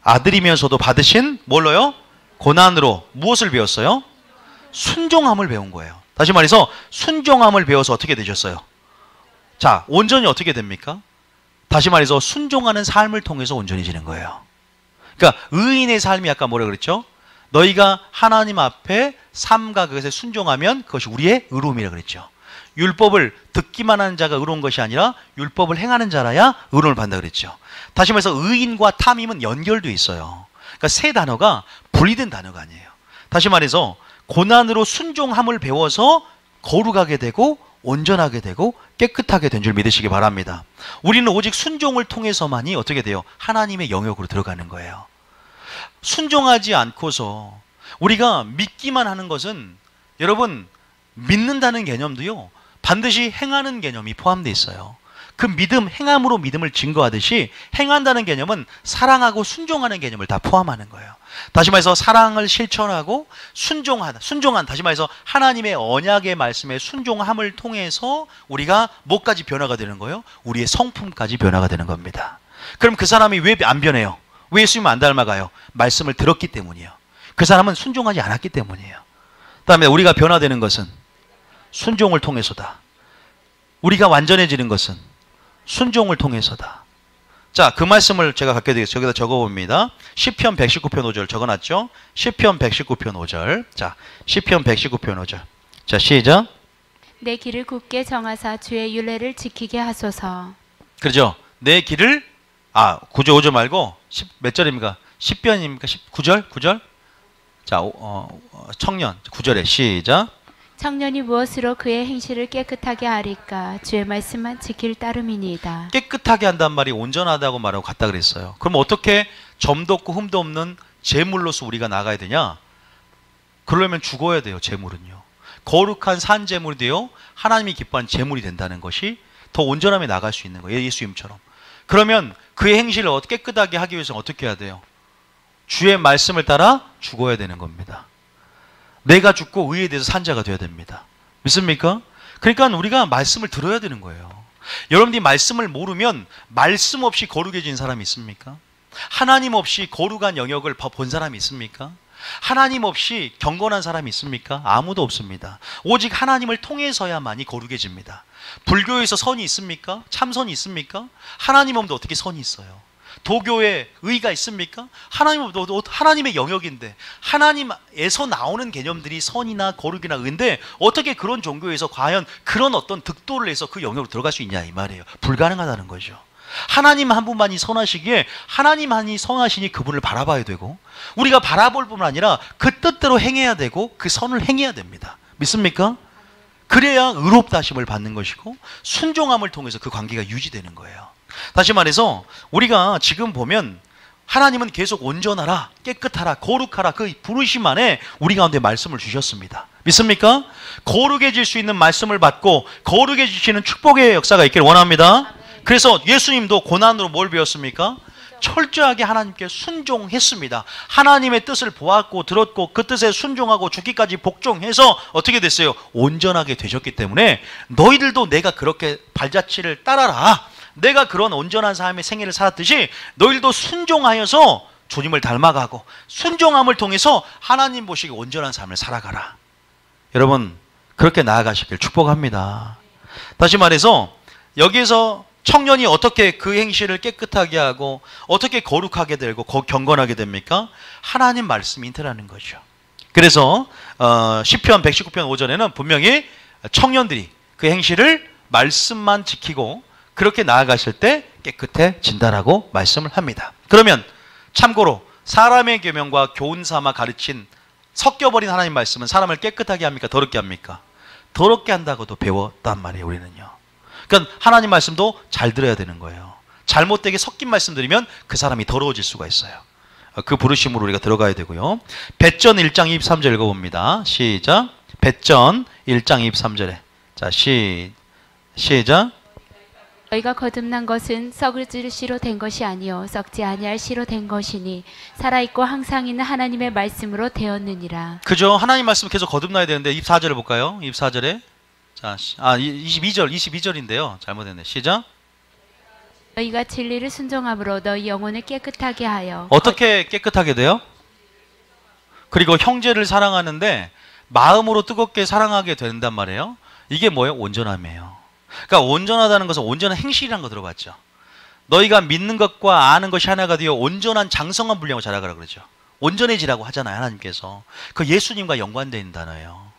아들이면서도 받으신 뭘로요? 고난으로 무엇을 배웠어요? 순종함을 배운 거예요. 다시 말해서 순종함을 배워서 어떻게 되셨어요? 자, 온전히 어떻게 됩니까? 다시 말해서 순종하는 삶을 통해서 온전해지는 거예요. 그러니까 의인의 삶이 아까 뭐라 그랬죠? 너희가 하나님 앞에 삶과 그것에 순종하면 그것이 우리의 의로움이라 그랬죠. 율법을 듣기만 하는 자가 의로운 것이 아니라 율법을 행하는 자라야 의로움을 받는다 그랬죠. 다시 말해서 의인과 탐임은 연결돼 있어요. 그러니까 세 단어가 분리된 단어가 아니에요. 다시 말해서 고난으로 순종함을 배워서 거룩하게 되고 온전하게 되고 깨끗하게 된 줄 믿으시기 바랍니다. 우리는 오직 순종을 통해서만이 어떻게 돼요? 하나님의 영역으로 들어가는 거예요. 순종하지 않고서 우리가 믿기만 하는 것은 여러분 믿는다는 개념도요 반드시 행하는 개념이 포함되어 있어요. 그 믿음, 행함으로 믿음을 증거하듯이 행한다는 개념은 사랑하고 순종하는 개념을 다 포함하는 거예요. 다시 말해서 사랑을 실천하고 순종한, 다시 말해서 하나님의 언약의 말씀에 순종함을 통해서 우리가 뭐까지 변화가 되는 거예요? 우리의 성품까지 변화가 되는 겁니다. 그럼 그 사람이 왜 안 변해요? 왜 예수님 안 닮아가요? 말씀을 들었기 때문이에요. 그 사람은 순종하지 않았기 때문이에요. 그 다음에 우리가 변화되는 것은 순종을 통해서다. 우리가 완전해지는 것은 순종을 통해서다. 자, 그 말씀을 제가 갖게 되겠습니다. 여기다 적어봅니다. 시편 119편 5절 적어놨죠? 시편 119편 5절. 자, 시편 119편 5절. 자, 시작. 내 길을 굳게 정하사 주의 율례를 지키게 하소서. 그렇죠? 내 길을 9절 5절 말고 몇 절입니까? 10편입니까? 9절? 9절? 자, 청년 9절에 시작. 청년이 무엇으로 그의 행실을 깨끗하게 하리까? 주의 말씀만 지킬 따름이니이다. 깨끗하게 한단 말이 온전하다고 말하고 같다 그랬어요. 그럼 어떻게 점도 없고 흠도 없는 제물로서 우리가 나가야 되냐? 그러려면 죽어야 돼요. 제물은요. 거룩한 산 제물이 되어 하나님이 기뻐하는 제물이 된다는 것이 더 온전함에 나갈 수 있는 거예요. 예수님처럼. 그러면 그의 행실을 깨끗하게 하기 위해서는 어떻게 해야 돼요? 주의 말씀을 따라 죽어야 되는 겁니다. 내가 죽고 의에 대해서 산 자가 되어야 됩니다. 믿습니까? 그러니까 우리가 말씀을 들어야 되는 거예요. 여러분들이 말씀을 모르면 말씀 없이 거룩해진 사람이 있습니까? 하나님 없이 거룩한 영역을 본 사람이 있습니까? 하나님 없이 경건한 사람이 있습니까? 아무도 없습니다. 오직 하나님을 통해서야만이 거룩해집니다. 불교에서 선이 있습니까? 참선이 있습니까? 하나님 없는데 어떻게 선이 있어요? 도교에 의가 있습니까? 하나님의 영역인데 하나님에서 나오는 개념들이 선이나 거룩이나 의인데 어떻게 그런 종교에서 과연 그런 어떤 득도를 해서 그 영역으로 들어갈 수 있냐 이 말이에요. 불가능하다는 거죠. 하나님 한 분만이 선하시기에 하나님만이 선하시니 그분을 바라봐야 되고 우리가 바라볼 뿐만 아니라 그 뜻대로 행해야 되고 그 선을 행해야 됩니다. 믿습니까? 그래야 의롭다 하심을 받는 것이고 순종함을 통해서 그 관계가 유지되는 거예요. 다시 말해서 우리가 지금 보면 하나님은 계속 온전하라, 깨끗하라, 거룩하라 그 부르심 안에 우리 가운데 말씀을 주셨습니다. 믿습니까? 거룩해질 수 있는 말씀을 받고 거룩해지시는 축복의 역사가 있기를 원합니다. 그래서 예수님도 고난으로 뭘 배웠습니까? 철저하게 하나님께 순종했습니다. 하나님의 뜻을 보았고 들었고 그 뜻에 순종하고 죽기까지 복종해서 어떻게 됐어요? 온전하게 되셨기 때문에 너희들도 내가 그렇게 발자취를 따라라. 내가 그런 온전한 삶의 생애를 살았듯이 너희들도 순종하여서 주님을 닮아가고 순종함을 통해서 하나님 보시기에 온전한 삶을 살아가라. 여러분 그렇게 나아가시길 축복합니다. 다시 말해서 여기에서 청년이 어떻게 그 행실을 깨끗하게 하고 어떻게 거룩하게 되고 경건하게 됩니까? 하나님 말씀이 인터라는 거죠. 그래서 시편 119편 5절에는 분명히 청년들이 그 행실을 말씀만 지키고 그렇게 나아가실 때 깨끗해진다라고 말씀을 합니다. 그러면 참고로 사람의 계명과 교훈 삼아 가르친 섞여버린 하나님 말씀은 사람을 깨끗하게 합니까? 더럽게 합니까? 더럽게 한다고도 배웠단 말이에요. 우리는요. 그러니까 하나님 말씀도 잘 들어야 되는 거예요. 잘못되게 섞인 말씀 들으면 그 사람이 더러워질 수가 있어요. 그 부르심으로 우리가 들어가야 되고요. 배전 1장 23절 읽어봅니다. 시작. 배전 1장 23절에 자 시작. 너희가 거듭난 것은 썩을 씨로 된 것이 아니요 썩지 아니할 씨로 된 것이니 살아있고 항상 있는 하나님의 말씀으로 되었느니라. 그죠? 하나님 말씀 계속 거듭나야 되는데 24절을 볼까요? 24절에 자, 22절인데요. 잘못했네. 시작. 너희가 진리를 순종함으로 너희 영혼을 깨끗하게 하여. 어떻게 깨끗하게 돼요? 그리고 형제를 사랑하는데 마음으로 뜨겁게 사랑하게 된단 말이에요. 이게 뭐예요? 온전함이에요. 그러니까 온전하다는 것은 온전한 행실이라는 거 들어봤죠. 너희가 믿는 것과 아는 것이 하나가 되어 온전한 장성한 분량을 자라가라 그러죠. 온전해지라고 하잖아요. 하나님께서. 그 예수님과 연관되는 단어예요.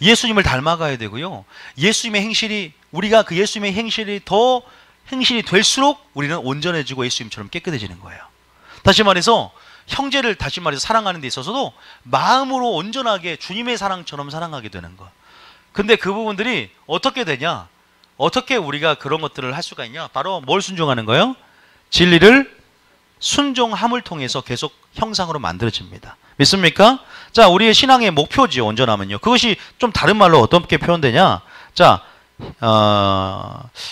예수님을 닮아가야 되고요. 예수님의 행실이 우리가 그 예수님의 행실이 더 행실이 될수록 우리는 온전해지고 예수님처럼 깨끗해지는 거예요. 다시 말해서 형제를 다시 말해서 사랑하는 데 있어서도 마음으로 온전하게 주님의 사랑처럼 사랑하게 되는 거. 근데 그 부분들이 어떻게 되냐? 어떻게 우리가 그런 것들을 할 수가 있냐? 바로 뭘 순종하는 거예요? 진리를 순종함을 통해서 계속 형상으로 만들어집니다. 믿습니까? 자, 우리의 신앙의 목표지요. 온전하면요. 그것이 좀 다른 말로 어떻게 표현되냐? 자,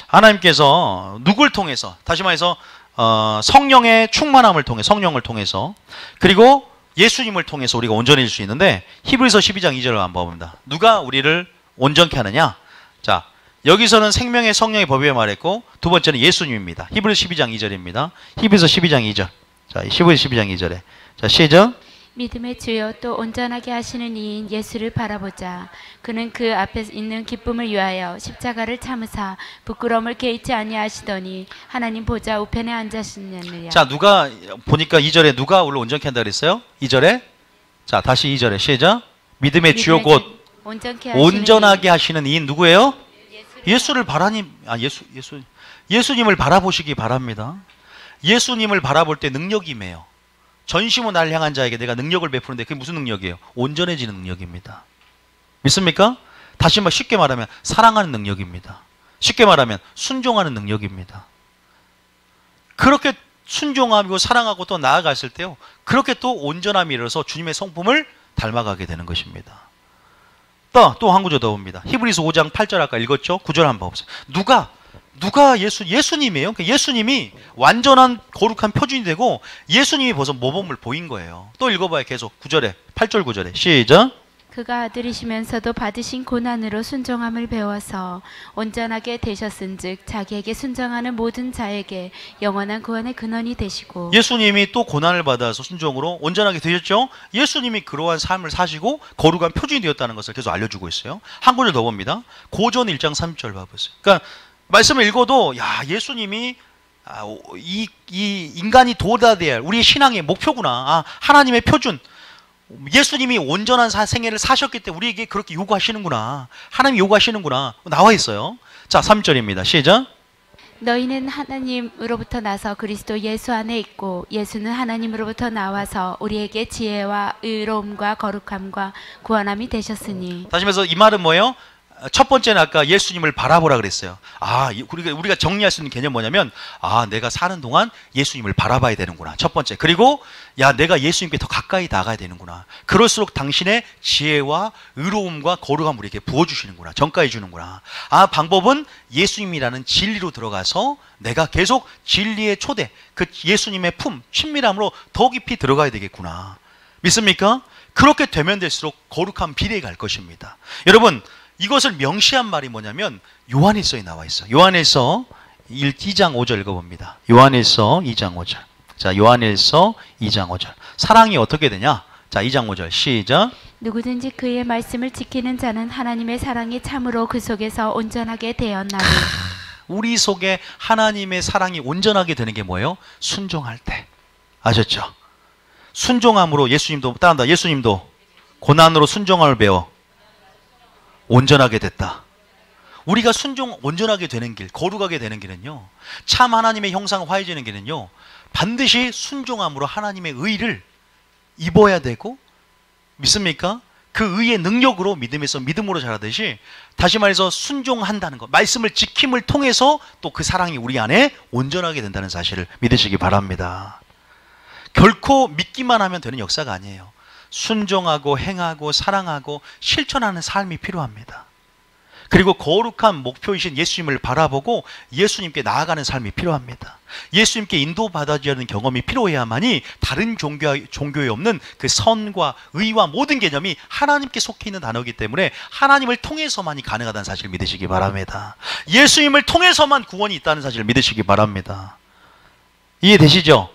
하나님께서 누굴 통해서, 다시 말해서 성령의 충만함을 통해, 성령을 통해서, 그리고 예수님을 통해서 우리가 온전해질 수 있는데, 히브리서 12장 2절을 한번 봅니다. 누가 우리를 온전케 하느냐? 자, 여기서는 생명의 성령의 법에 말했고, 두 번째는 예수님입니다. 히브리서 12장 2절입니다. 히브리서 12장 2절. 자, 히브리서 12장 2절에. 자, 시작. 믿음의 주요 또 온전하게 하시는 이인 예수를 바라보자. 그는 그 앞에 있는 기쁨을 위하여 십자가를 참으사 부끄러움을 개의치 아니하시더니 하나님 보좌 우편에 앉으시느니라. 자, 누가 보니까 2절에 누가 우리를 온전케 한다 그랬어요? 2절에. 자, 다시 2절에 시작. 믿음의 주요 곧 온전하게 하시는 이인 누구예요? 예수를 예수님을 바라보시기 바랍니다. 예수님을 바라볼 때 능력이 임해요. 전심으로 날 향한 자에게 내가 능력을 베푸는데 그게 무슨 능력이에요? 온전해지는 능력입니다. 믿습니까? 다시 한번 쉽게 말하면 사랑하는 능력입니다. 쉽게 말하면 순종하는 능력입니다. 그렇게 순종하고 사랑하고 또 나아갔을 때요, 그렇게 또 온전함이 이르러서 주님의 성품을 닮아가게 되는 것입니다. 또 한 구절 더 봅니다. 히브리서 5장 8절 아까 읽었죠? 9절 한번 보세요. 누가 예수님이에요. 그러니까 예수님이 완전한 거룩한 표준이 되고 예수님이 벌써 모범을 보인 거예요. 또 읽어봐요. 계속 9절에 8절 9절에 시작. 그가 아들이시면서도 받으신 고난으로 순종함을 배워서 온전하게 되셨은즉 자기에게 순종하는 모든 자에게 영원한 구원의 근원이 되시고. 예수님이 또 고난을 받아서 순종으로 온전하게 되셨죠. 예수님이 그러한 삶을 사시고 거룩한 표준이 되었다는 것을 계속 알려주고 있어요. 한 구절 더 봅니다. 고전 1장 30절 봐보세요. 그러니까 말씀을 읽어도 야, 예수님이 이 인간이 도달해야 할 우리의 신앙의 목표구나. 하나님의 표준. 예수님이 온전한 생애를 사셨기 때문에 우리에게 그렇게 요구하시는구나. 하나님이 요구하시는구나. 나와 있어요. 자, 3절입니다. 시작. 너희는 하나님으로부터 나서 그리스도 예수 안에 있고 예수는 하나님으로부터 나와서 우리에게 지혜와 의로움과 거룩함과 구원함이 되셨으니. 다시 말해서 이 말은 뭐예요? 첫 번째는 아까 예수님을 바라보라 그랬어요. 우리가 정리할 수 있는 개념 뭐냐면, 내가 사는 동안 예수님을 바라봐야 되는구나. 첫 번째. 그리고 내가 예수님께 더 가까이 나가야 되는구나. 그럴수록 당신의 지혜와 의로움과 거룩함을 우리에게 부어주시는구나. 전가해 주는구나. 방법은 예수님이라는 진리로 들어가서 내가 계속 진리의 초대, 그 예수님의 품, 친밀함으로 더 깊이 들어가야 되겠구나. 믿습니까? 그렇게 되면 될수록 거룩한 비례에 갈 것입니다. 여러분, 이것을 명시한 말이 뭐냐면 요한일서에 나와 있어. 요한일서 2장 5절 읽어봅니다. 요한일서 2장 5절. 자, 요한일서 2장 5절. 사랑이 어떻게 되냐? 자, 2장 5절 시작. 누구든지 그의 말씀을 지키는 자는 하나님의 사랑이 참으로 그 속에서 온전하게 되었나니. 우리 속에 하나님의 사랑이 온전하게 되는 게 뭐예요? 순종할 때. 아셨죠? 순종함으로 예수님도 따른다. 예수님도 고난으로 순종함을 배워 온전하게 됐다. 우리가 온전하게 되는 길, 거룩하게 되는 길은요, 참 하나님의 형상 화해지는 길은요, 반드시 순종함으로 하나님의 의를 입어야 되고, 믿습니까? 그 의의 능력으로 믿음에서 믿음으로 자라듯이, 다시 말해서 순종한다는 것, 말씀을 지킴을 통해서 또 그 사랑이 우리 안에 온전하게 된다는 사실을 믿으시기 바랍니다. 결코 믿기만 하면 되는 역사가 아니에요. 순종하고 행하고 사랑하고 실천하는 삶이 필요합니다. 그리고 거룩한 목표이신 예수님을 바라보고 예수님께 나아가는 삶이 필요합니다. 예수님께 인도받아지는 경험이 필요해야만이 다른 종교에 없는 그 선과 의와 모든 개념이 하나님께 속해 있는 단어이기 때문에 하나님을 통해서만이 가능하다는 사실을 믿으시기 바랍니다. 예수님을 통해서만 구원이 있다는 사실을 믿으시기 바랍니다. 이해되시죠?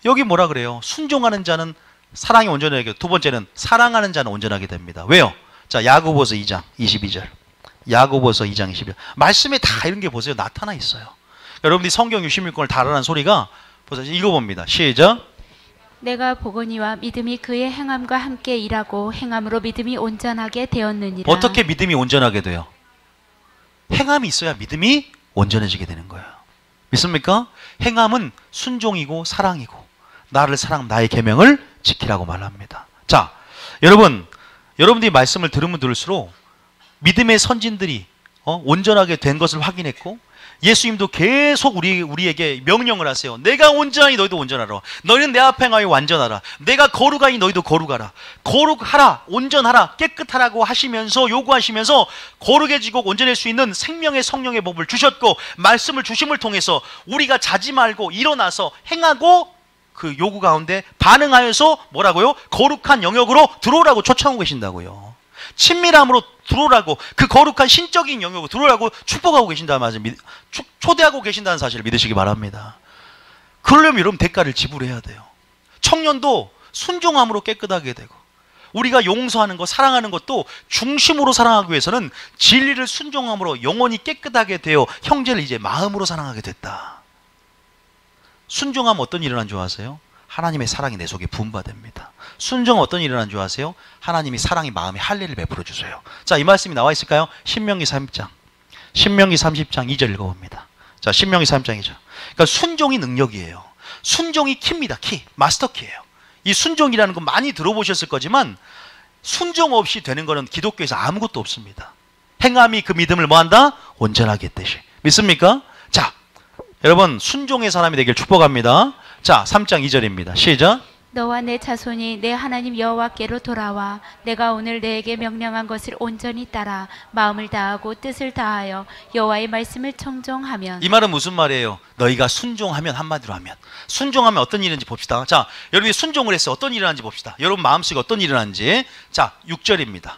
여기 뭐라 그래요? 순종하는 자는 사랑이 온전하게, 두 번째는 사랑하는 자는 온전하게 됩니다. 왜요? 자, 야고보서 2장 22절. 야고보서 2장 22절. 말씀에 다 이런 게 보세요. 나타나 있어요. 여러분들이 성경 66권을 다 알아라는 소리가 보세요. 읽어봅니다. 시작. 내가 보거니와 믿음이 그의 행함과 함께 일하고 행함으로 믿음이 온전하게 되었느니라. 어떻게 믿음이 온전하게 돼요? 행함이 있어야 믿음이 온전해지게 되는 거예요. 믿습니까? 행함은 순종이고 사랑이고, 나를 사랑, 나의 계명을 지키라고 말합니다. 자, 여러분들이 말씀을 들으면 들을수록 믿음의 선진들이 온전하게 된 것을 확인했고, 예수님도 계속 우리에게 명령을 하세요. 내가 온전하니 너희도 온전하라. 너희는 내 앞에 행하여 완전하라. 내가 거룩하니 너희도 거룩하라. 거룩하라, 온전하라, 깨끗하라고 하시면서, 요구하시면서 거룩해지고 온전할 수 있는 생명의 성령의 법을 주셨고, 말씀을 주심을 통해서 우리가 자지 말고 일어나서 행하고, 그 요구 가운데 반응하여서 뭐라고요? 거룩한 영역으로 들어오라고 초청하고 계신다고요. 친밀함으로 들어오라고, 그 거룩한 신적인 영역으로 들어오라고 축복하고 계신다는 말씀, 초대하고 계신다는 사실을 믿으시기 바랍니다. 그러려면 여러분 대가를 지불해야 돼요. 청년도 순종함으로 깨끗하게 되고, 우리가 용서하는 것, 사랑하는 것도 중심으로 사랑하기 위해서는 진리를 순종함으로 영원히 깨끗하게 되어 형제를 이제 마음으로 사랑하게 됐다. 순종하면 어떤 일이 일어난 줄 아세요? 하나님의 사랑이 내 속에 부음받습니다. 순종 어떤 일이 일어난 줄 아세요? 하나님이 사랑이 마음에 할례를 베풀어 주세요. 자, 이 말씀이 나와 있을까요? 신명기 30장. 신명기 30장 2절 읽어봅니다. 자, 신명기 30장 2절. 그러니까 순종이 능력이에요. 순종이 키입니다. 키. 마스터 키예요. 이 순종이라는 건 많이 들어보셨을 거지만, 순종 없이 되는 거는 기독교에서 아무것도 없습니다. 행함이 그 믿음을 뭐한다? 온전하게 했듯이. 믿습니까? 자, 여러분 순종의 사람이 되길 축복합니다. 자, 3장 2절입니다. 시작. 너와 내 자손이 내 하나님 여호와께로 돌아와 내가 오늘 내게 명령한 것을 온전히 따라 마음을 다하고 뜻을 다하여 여호와의 말씀을 청종하면. 이 말은 무슨 말이에요? 너희가 순종하면, 한마디로 하면 순종하면 어떤 일이 일어나는지 봅시다. 자, 여러분이 순종을 했어요. 어떤 일이 일어나는지 봅시다. 여러분 마음속에 어떤 일이 일어나는지. 자, 6절입니다.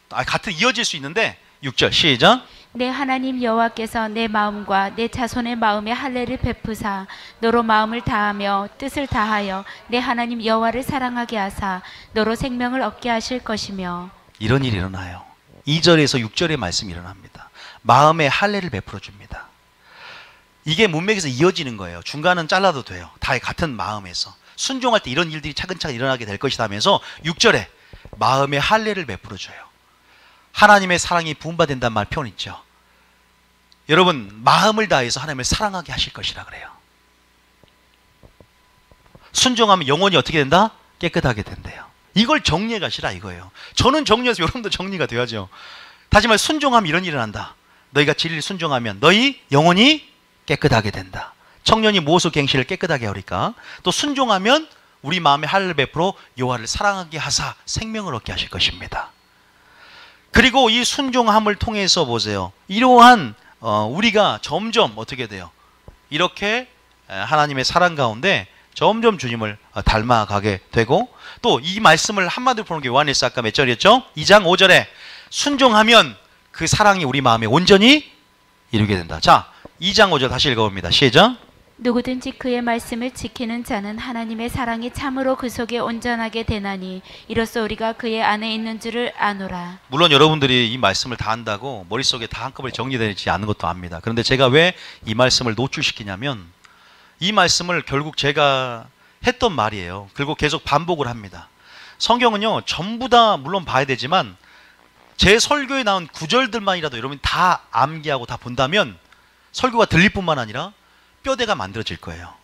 같은 이어질 수 있는데 6절 시작. 내 하나님 여호와께서 내 마음과 내 자손의 마음에 할례를 베푸사 너로 마음을 다하며 뜻을 다하여 내 하나님 여호와를 사랑하게 하사 너로 생명을 얻게 하실 것이며. 이런 일이 일어나요. 2절에서 6절의 말씀이 일어납니다. 마음에 할례를 베풀어 줍니다. 이게 문맥에서 이어지는 거예요. 중간은 잘라도 돼요. 다 같은 마음에서 순종할 때 이런 일들이 차근차근 일어나게 될 것이다 하면서 6절에 마음에 할례를 베풀어 줘요. 하나님의 사랑이 부음받는다는 말 표현 있죠. 여러분 마음을 다해서 하나님을 사랑하게 하실 것이라 그래요. 순종하면 영혼이 어떻게 된다? 깨끗하게 된대요. 이걸 정리해 가시라 이거예요. 저는 정리해서 여러분도 정리가 돼야죠. 다시 말해 순종하면 이런 일이 난다. 너희가 진리를 순종하면 너희 영혼이 깨끗하게 된다. 청년이 무엇으로 갱신을 깨끗하게 하리까? 또 순종하면 우리 마음에 할례를 베풀어 여호와를 사랑하게 하사 생명을 얻게 하실 것입니다. 그리고 이 순종함을 통해서 보세요. 이러한 우리가 점점 어떻게 돼요? 이렇게 하나님의 사랑 가운데 점점 주님을 닮아가게 되고, 또 이 말씀을 한마디로 보는 게 요한일서 아까 몇 절이었죠? 2장 5절에 순종하면 그 사랑이 우리 마음에 온전히 이루게 된다. 자, 2장 5절 다시 읽어봅니다. 시작. 누구든지 그의 말씀을 지키는 자는 하나님의 사랑이 참으로 그 속에 온전하게 되나니 이로써 우리가 그의 안에 있는 줄을 아노라. 물론 여러분들이 이 말씀을 다 안다고 머릿속에 다 한꺼번에 정리되지 않는 것도 압니다. 그런데 제가 왜 이 말씀을 노출시키냐면, 이 말씀을 결국 제가 했던 말이에요. 그리고 계속 반복을 합니다. 성경은요 전부 다 물론 봐야 되지만 제 설교에 나온 구절들만이라도 여러분이 다 암기하고 다 본다면 설교가 들릴 뿐만 아니라 뼈대가 만들어질 거예요.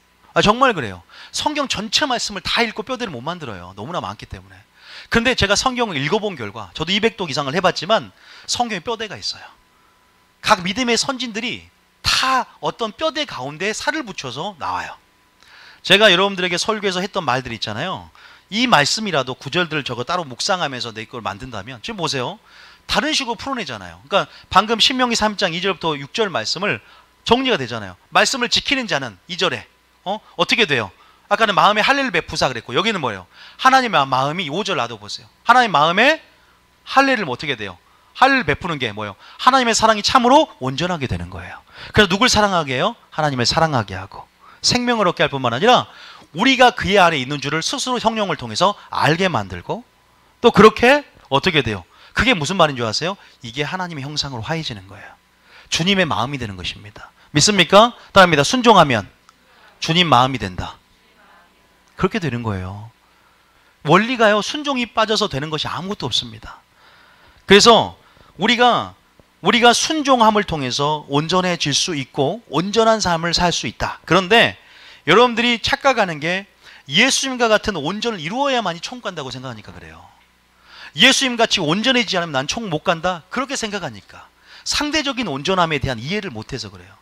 정말 그래요. 성경 전체 말씀을 다 읽고 뼈대를 못 만들어요. 너무나 많기 때문에. 그런데 제가 성경을 읽어본 결과, 저도 200독 이상을 해봤지만 성경에 뼈대가 있어요. 각 믿음의 선진들이 다 어떤 뼈대 가운데 살을 붙여서 나와요. 제가 여러분들에게 설교에서 했던 말들 있잖아요. 이 말씀이라도 구절들을 저거 따로 묵상하면서 내 걸 만든다면, 지금 보세요. 다른 식으로 풀어내잖아요. 그러니까 방금 신명기 3장 2절부터 6절 말씀을 정리가 되잖아요. 말씀을 지키는 자는 2절에 어떻게 돼요? 아까는 마음에 할례를 베푸사 그랬고, 여기는 뭐예요? 하나님의 마음이 5절 놔둬보세요. 하나님 마음에 할례를 어떻게 돼요? 할례를 베푸는 게 뭐예요? 하나님의 사랑이 참으로 온전하게 되는 거예요. 그래서 누굴 사랑하게 해요? 하나님을 사랑하게 하고 생명을 얻게 할 뿐만 아니라 우리가 그의 안에 있는 줄을 스스로 성령을 통해서 알게 만들고, 또 그렇게 어떻게 돼요? 그게 무슨 말인 줄 아세요? 이게 하나님의 형상으로 화해지는 거예요. 주님의 마음이 되는 것입니다. 믿습니까? 따라합니다. 순종하면 주님 마음이 된다. 그렇게 되는 거예요. 원리가요, 순종이 빠져서 되는 것이 아무것도 없습니다. 그래서 우리가 순종함을 통해서 온전해질 수 있고 온전한 삶을 살 수 있다. 그런데 여러분들이 착각하는 게 예수님과 같은 온전을 이루어야만이 천국 간다고 생각하니까 그래요. 예수님 같이 온전해지지 않으면 난 천국 못 간다? 그렇게 생각하니까. 상대적인 온전함에 대한 이해를 못해서 그래요.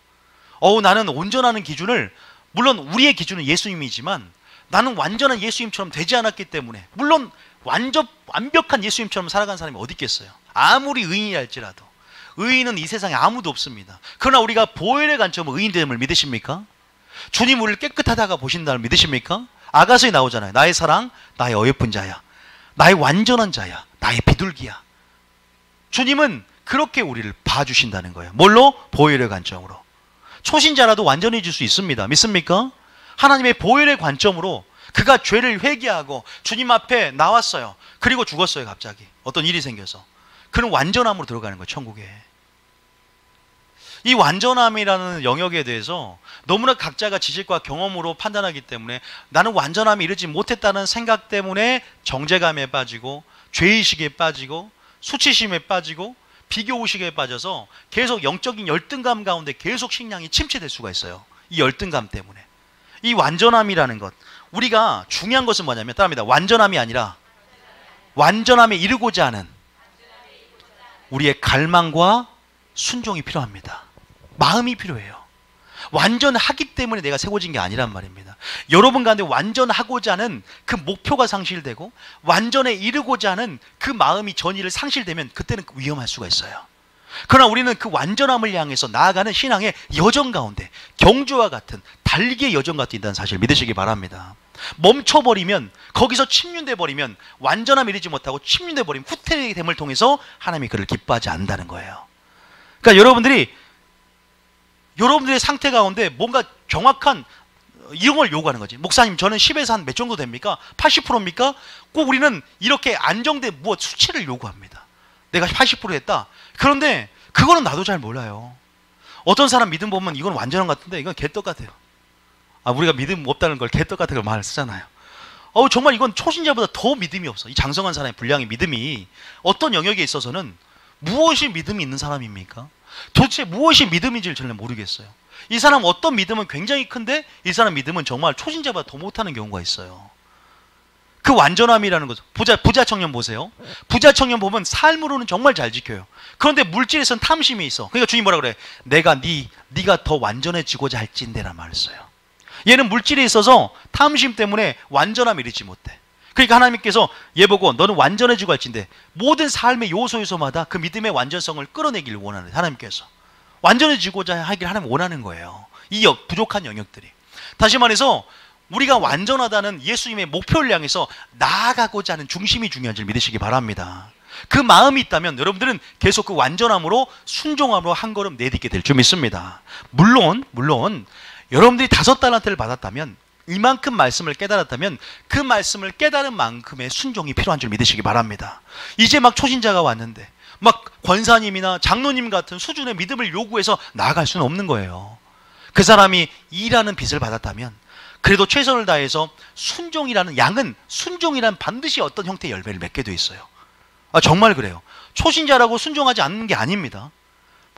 나는 온전하는 기준을, 물론 우리의 기준은 예수님이지만 나는 완전한 예수님처럼 되지 않았기 때문에, 물론 완벽한 예수님처럼 살아간 사람이 어디 있겠어요. 아무리 의인이랄지라도. 의인은 이 세상에 아무도 없습니다. 그러나 우리가 보혈의 관점으로 의인됨을 믿으십니까? 주님 우리를 깨끗하다가 보신다를 믿으십니까? 아가서에 나오잖아요. 나의 사랑, 나의 어여쁜 자야, 나의 완전한 자야, 나의 비둘기야. 주님은 그렇게 우리를 봐주신다는 거예요. 뭘로? 보혈의 관점으로. 초신자라도 완전해질 수 있습니다. 믿습니까? 하나님의 보혈의 관점으로 그가 죄를 회개하고 주님 앞에 나왔어요. 그리고 죽었어요. 갑자기 어떤 일이 생겨서. 그는 완전함으로 들어가는 거예요. 천국에. 이 완전함이라는 영역에 대해서 너무나 각자가 지식과 경험으로 판단하기 때문에 나는 완전함에 이르지 못했다는 생각 때문에 정죄감에 빠지고 죄의식에 빠지고 수치심에 빠지고 비교의식에 빠져서 계속 영적인 열등감 가운데 계속 식량이 침체될 수가 있어요. 이 열등감 때문에. 이 완전함이라는 것, 우리가 중요한 것은 뭐냐면 따라합니다. 완전함이 아니라 완전함에 이르고자 하는 우리의 갈망과 순종이 필요합니다. 마음이 필요해요. 완전하기 때문에 내가 세워진 게 아니란 말입니다. 여러분 가운데 완전하고자 하는 그 목표가 상실되고 완전에 이르고자 하는 그 마음이 전의를 상실되면 그때는 위험할 수가 있어요. 그러나 우리는 그 완전함을 향해서 나아가는 신앙의 여정 가운데 경주와 같은 달기의 여정 같은 있다는 사실을 믿으시기 바랍니다. 멈춰버리면, 거기서 침륜돼 버리면, 완전함을 이루지 못하고 침륜돼 버리면 후퇴의 됨을 통해서 하나님이 그를 기뻐하지 않는다는 거예요. 그러니까 여러분들의 상태 가운데 뭔가 정확한 이런 걸 요구하는 거지. 목사님, 저는 10에서 한 몇 정도 됩니까? 80%입니까? 꼭 우리는 이렇게 안정된 수치를 요구합니다. 내가 80% 했다. 그런데 그거는 나도 잘 몰라요. 어떤 사람 믿음 보면 이건 완전한 것 같은데 이건 개떡 같아요. 우리가 믿음 없다는 걸 개떡 같은 걸 말을 쓰잖아요. 정말 이건 초신자보다 더 믿음이 없어. 이 장성한 사람의 분량의 믿음이 어떤 영역에 있어서는 무엇이 믿음이 있는 사람입니까? 도대체 무엇이 믿음인지를 저는 모르겠어요. 이 사람 어떤 믿음은 굉장히 큰데 이 사람 믿음은 정말 초신자보다 더 못하는 경우가 있어요. 그 완전함이라는 것. 부자 청년 보세요. 부자 청년 보면 삶으로는 정말 잘 지켜요. 그런데 물질에서는 탐심이 있어. 그러니까 주님 뭐라 그래? 내가 네가 더 완전해지고자 할진대란 말을 써요. 얘는 물질에 있어서 탐심 때문에 완전함을 이루지 못해. 그러니까 하나님께서 얘 보고 너는 완전해지고 할진대, 모든 삶의 요소에서마다 그 믿음의 완전성을 끌어내기를 원하는 하나님께서 완전해지고자 하길 하나님 원하는 거예요. 이 부족한 영역들이. 다시 말해서 우리가 완전하다는 예수님의 목표를 향해서 나아가고자 하는 중심이 중요한지를 믿으시기 바랍니다. 그 마음이 있다면 여러분들은 계속 그 완전함으로 순종함으로 한 걸음 내딛게 될 줄 믿습니다. 물론 여러분들이 5달란트를 받았다면, 이만큼 말씀을 깨달았다면 그 말씀을 깨달은 만큼의 순종이 필요한 줄 믿으시기 바랍니다. 이제 막 초신자가 왔는데 막 권사님이나 장로님 같은 수준의 믿음을 요구해서 나아갈 수는 없는 거예요. 그 사람이 일하는 빚을 받았다면 그래도 최선을 다해서 순종이라는 양은, 순종이란 반드시 어떤 형태의 열매를 맺게 돼 있어요. 정말 그래요. 초신자라고 순종하지 않는 게 아닙니다.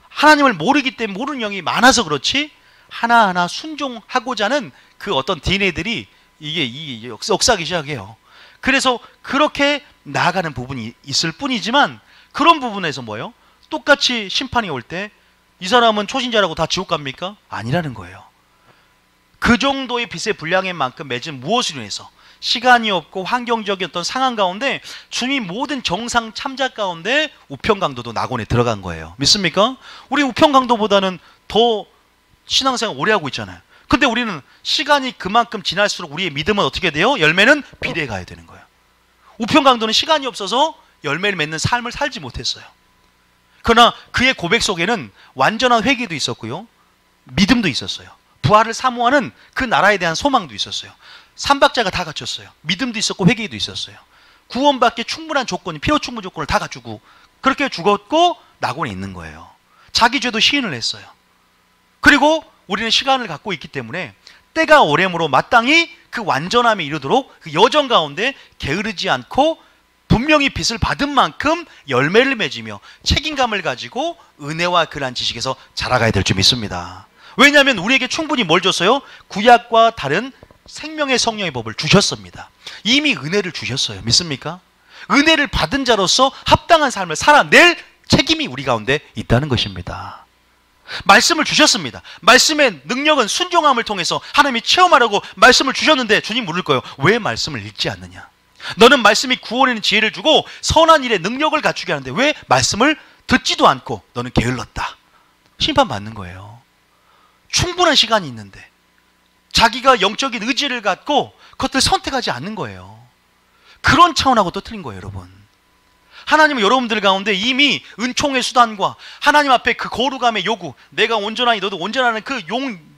하나님을 모르기 때문에 모르는 영이 많아서 그렇지 하나하나 순종하고자 하는 그 어떤 DNA들이 이게 역사하기 시작해요. 그래서 그렇게 나아가는 부분이 있을 뿐이지만 그런 부분에서 뭐예요? 똑같이 심판이 올 때 이 사람은 초신자라고 다 지옥 갑니까? 아니라는 거예요. 그 정도의 빚의 분량인 만큼 맺은 무엇으로 인해서 시간이 없고 환경적인 어떤 상황 가운데 주님 모든 정상 참작 가운데 우편강도도 낙원에 들어간 거예요. 믿습니까? 우리 우편강도보다는 더 신앙생활 오래 하고 있잖아요. 근데 우리는 시간이 그만큼 지날수록 우리의 믿음은 어떻게 돼요? 열매는 비례해 가야 되는 거예요. 우편강도는 시간이 없어서 열매를 맺는 삶을 살지 못했어요. 그러나 그의 고백 속에는 완전한 회개도 있었고요, 믿음도 있었어요. 부활을 사모하는 그 나라에 대한 소망도 있었어요. 삼박자가 다 갖췄어요. 믿음도 있었고 회개도 있었어요. 구원받기 충분한 조건이, 필요 충분 조건을 다 갖추고 그렇게 죽었고 낙원에 있는 거예요. 자기 죄도 시인을 했어요. 그리고 우리는 시간을 갖고 있기 때문에 때가 오рем으로 마땅히 그 완전함에 이르도록 그 여정 가운데 게으르지 않고 분명히 빚을 받은 만큼 열매를 맺으며 책임감을 가지고 은혜와 그러한 지식에서 자라가야 될 줄 믿습니다. 왜냐하면 우리에게 충분히 뭘 줬어요? 구약과 다른 생명의 성령의 법을 주셨습니다. 이미 은혜를 주셨어요. 믿습니까? 은혜를 받은 자로서 합당한 삶을 살아낼 책임이 우리 가운데 있다는 것입니다. 말씀을 주셨습니다. 말씀의 능력은 순종함을 통해서 하나님이 체험하라고 말씀을 주셨는데 주님 물을 거예요. 왜 말씀을 읽지 않느냐? 너는 말씀이 구원에는 지혜를 주고 선한 일에 능력을 갖추게 하는데 왜 말씀을 듣지도 않고 너는 게을렀다. 심판받는 거예요. 충분한 시간이 있는데 자기가 영적인 의지를 갖고 그것들을 선택하지 않는 거예요. 그런 차원하고 또 틀린 거예요, 여러분. 하나님은 여러분들 가운데 이미 은총의 수단과 하나님 앞에 그 거룩함의 요구, 내가 온전하니 너도 온전하는 그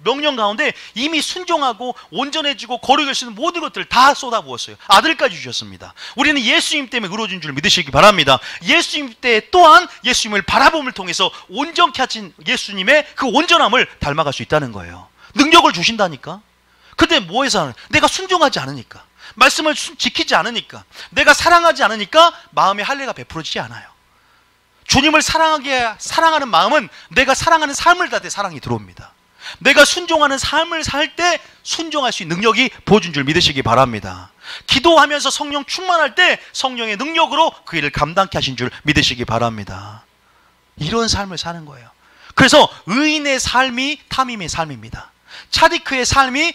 명령 가운데 이미 순종하고 온전해지고 거룩할 수 있는 모든 것들을 다 쏟아부었어요. 아들까지 주셨습니다. 우리는 예수님 때문에 이루어진 줄 믿으시기 바랍니다. 예수님 때 또한 예수님을 바라봄을 통해서 온전케 하신 예수님의 그 온전함을 닮아갈 수 있다는 거예요. 능력을 주신다니까. 근데 뭐해서 내가 순종하지 않으니까, 말씀을 지키지 않으니까, 내가 사랑하지 않으니까 마음의 할례가 베풀어지지 않아요. 주님을 사랑하는 마음은 내가 사랑하는 삶을 다할 때 사랑이 들어옵니다. 내가 순종하는 삶을 살 때 순종할 수 있는 능력이 부어준 줄 믿으시기 바랍니다. 기도하면서 성령 충만할 때 성령의 능력으로 그 일을 감당케 하신 줄 믿으시기 바랍니다. 이런 삶을 사는 거예요. 그래서 의인의 삶이 탐임의 삶입니다. 차디크의 삶이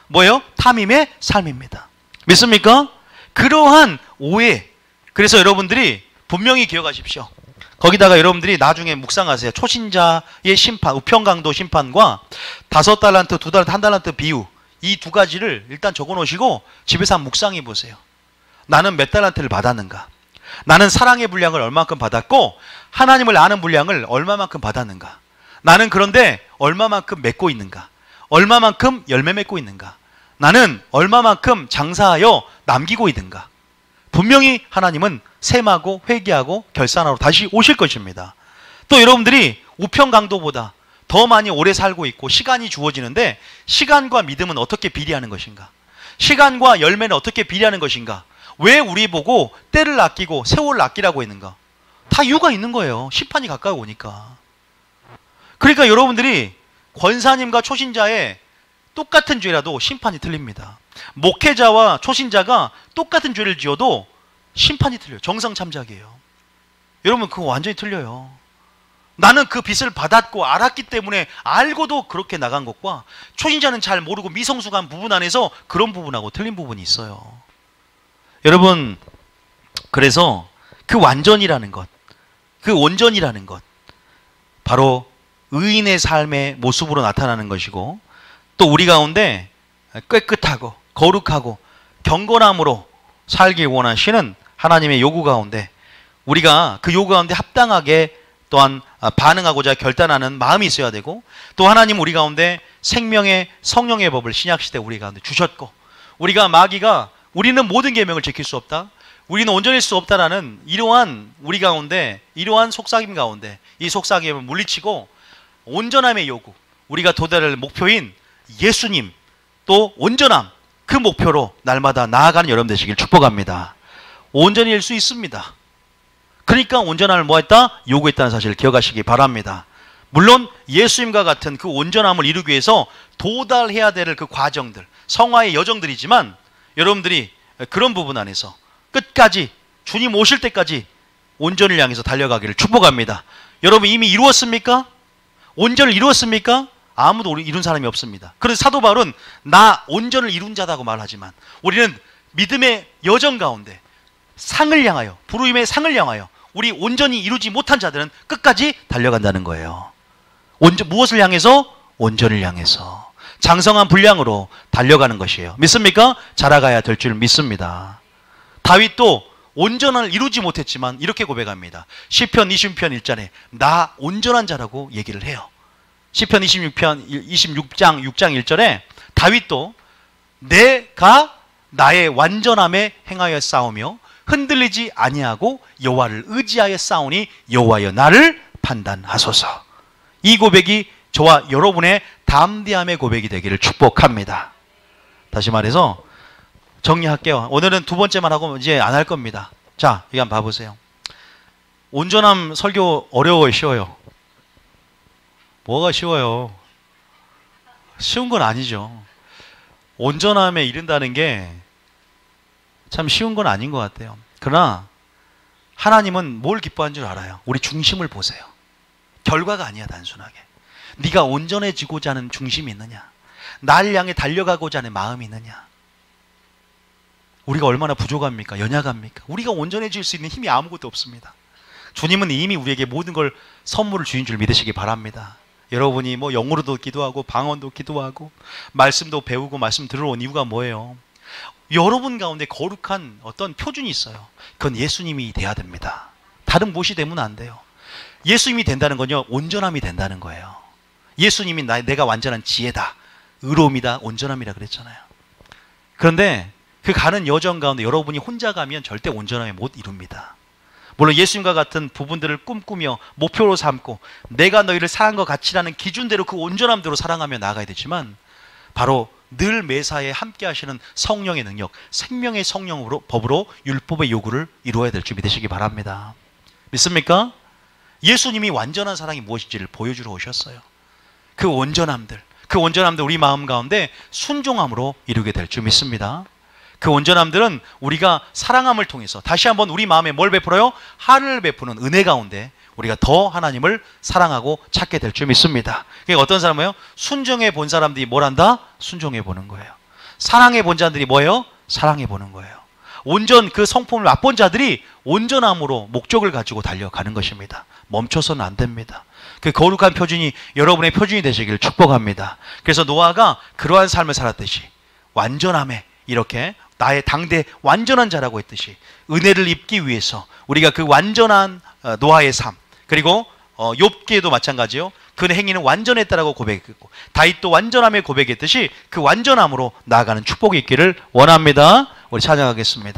뭐예요? 탐임의 삶입니다. 믿습니까? 그러한 오해. 그래서 여러분들이 분명히 기억하십시오. 거기다가 여러분들이 나중에 묵상하세요. 초신자의 심판, 우편강도 심판과 5달란트, 2달란트, 1달란트 비유, 이 두 가지를 일단 적어 놓으시고 집에서 한번 묵상해 보세요. 나는 몇 달란트를 받았는가? 나는 사랑의 분량을 얼마만큼 받았고 하나님을 아는 분량을 얼마만큼 받았는가? 나는 그런데 얼마만큼 맺고 있는가? 얼마만큼 열매 맺고 있는가? 나는 얼마만큼 장사하여 남기고 있는가? 분명히 하나님은 셈하고 회개하고 결산하러 다시 오실 것입니다. 또 여러분들이 우편강도보다 더 많이 오래 살고 있고 시간이 주어지는데 시간과 믿음은 어떻게 비례하는 것인가? 시간과 열매는 어떻게 비례하는 것인가? 왜 우리 보고 때를 아끼고 세월을 아끼라고 했는가? 다 이유가 있는 거예요. 심판이 가까이 오니까. 그러니까 여러분들이 권사님과 초신자의 똑같은 죄라도 심판이 틀립니다. 목회자와 초신자가 똑같은 죄를 지어도 심판이 틀려요. 정상참작이에요. 여러분 그거 완전히 틀려요. 나는 그 빚을 받았고 알았기 때문에 알고도 그렇게 나간 것과 초신자는 잘 모르고 미성숙한 부분 안에서 그런 부분하고 틀린 부분이 있어요. 여러분 그래서 그 완전이라는 것, 그 온전이라는 것 바로 의인의 삶의 모습으로 나타나는 것이고 또 우리 가운데 깨끗하고 거룩하고 경건함으로 살길 원하시는 하나님의 요구 가운데 우리가 그 요구 가운데 합당하게 또한 반응하고자 결단하는 마음이 있어야 되고 또 하나님 우리 가운데 생명의 성령의 법을 신약시대 우리 가운데 주셨고 우리가 마귀가 우리는 모든 계명을 지킬 수 없다, 우리는 온전할 수 없다라는 이러한 우리 가운데 이러한 속삭임 가운데 이 속삭임을 물리치고 온전함의 요구, 우리가 도달할 목표인 예수님 또 온전함 그 목표로 날마다 나아가는 여러분 되시길 축복합니다. 온전일 수 있습니다. 그러니까 온전함을 뭐했다? 요구했다는 사실을 기억하시기 바랍니다. 물론 예수님과 같은 그 온전함을 이루기 위해서 도달해야 될 그 과정들, 성화의 여정들이지만 여러분들이 그런 부분 안에서 끝까지 주님 오실 때까지 온전을 향해서 달려가기를 축복합니다. 여러분 이미 이루었습니까? 온전을 이루었습니까? 아무도 이룬 사람이 없습니다. 그래서 사도 바울은 나 온전을 이룬 자다고 말하지만 우리는 믿음의 여정 가운데 상을 향하여, 부르심의 상을 향하여 우리 온전히 이루지 못한 자들은 끝까지 달려간다는 거예요. 무엇을 향해서? 온전을 향해서 장성한 분량으로 달려가는 것이에요. 믿습니까? 자라가야 될 줄 믿습니다. 다윗도 온전을 이루지 못했지만 이렇게 고백합니다. 시편 20편 1절에 나 온전한 자라고 얘기를 해요. 시편 26장 1절에 다윗도 내가 나의 완전함에 행하여 싸우며 흔들리지 아니하고 여호와를 의지하여 싸우니 여호와여 나를 판단하소서. 이 고백이 저와 여러분의 담대함의 고백이 되기를 축복합니다. 다시 말해서 정리할게요. 오늘은 두 번째만 하고 이제 안 할 겁니다. 자, 여기 한번 봐보세요. 온전함 설교 어려워요, 쉬워요? 뭐가 쉬워요? 쉬운 건 아니죠. 온전함에 이른다는 게 참 쉬운 건 아닌 것 같아요. 그러나 하나님은 뭘 기뻐하는 줄 알아요? 우리 중심을 보세요. 결과가 아니야, 단순하게. 네가 온전해지고자 하는 중심이 있느냐? 나를 향해 달려가고자 하는 마음이 있느냐? 우리가 얼마나 부족합니까? 연약합니까? 우리가 온전해질 수 있는 힘이 아무것도 없습니다. 주님은 이미 우리에게 모든 걸 선물을 주인 줄 믿으시기 바랍니다. 여러분이 뭐 영어로도 기도하고 방언도 기도하고 말씀도 배우고 말씀 들어온 이유가 뭐예요? 여러분 가운데 거룩한 어떤 표준이 있어요. 그건 예수님이 돼야 됩니다. 다른 무엇이 되면 안 돼요. 예수님이 된다는 건요, 온전함이 된다는 거예요. 예수님이 내가 완전한 지혜다, 의로움이다, 온전함이라 그랬잖아요. 그런데 그 가는 여정 가운데 여러분이 혼자 가면 절대 온전함을 못 이룹니다. 물론 예수님과 같은 부분들을 꿈꾸며 목표로 삼고 내가 너희를 사랑한 것 같이라는 기준대로 그 온전함대로 사랑하며 나아가야 되지만, 바로 늘 매사에 함께 하시는 성령의 능력, 생명의 성령으로 법으로 율법의 요구를 이루어야 될 줄 믿으시기 바랍니다. 믿습니까? 예수님이 완전한 사랑이 무엇인지를 보여주러 오셨어요. 그 온전함들 우리 마음 가운데 순종함으로 이루게 될 줄 믿습니다. 그 온전함들은 우리가 사랑함을 통해서 다시 한번 우리 마음에 뭘 베풀어요? 하늘을 베푸는 은혜 가운데 우리가 더 하나님을 사랑하고 찾게 될 줄 믿습니다. 그러니까 어떤 사람이에요? 순종해 본 사람들이 뭘 한다? 순종해 보는 거예요. 사랑해 본 자들이 뭐예요? 사랑해 보는 거예요. 온전 그 성품을 맛본 자들이 온전함으로 목적을 가지고 달려가는 것입니다. 멈춰서는 안 됩니다. 그 거룩한 표준이 여러분의 표준이 되시기를 축복합니다. 그래서 노아가 그러한 삶을 살았듯이 완전함에 이렇게 나의 당대 완전한 자라고 했듯이 은혜를 입기 위해서 우리가 그 완전한 노아의 삶, 그리고 욥기에도 마찬가지요. 그의 행위는 완전했다라고 고백했고 다윗도 완전함에 고백했듯이 그 완전함으로 나아가는 축복이 있기를 원합니다. 우리 찬양하겠습니다.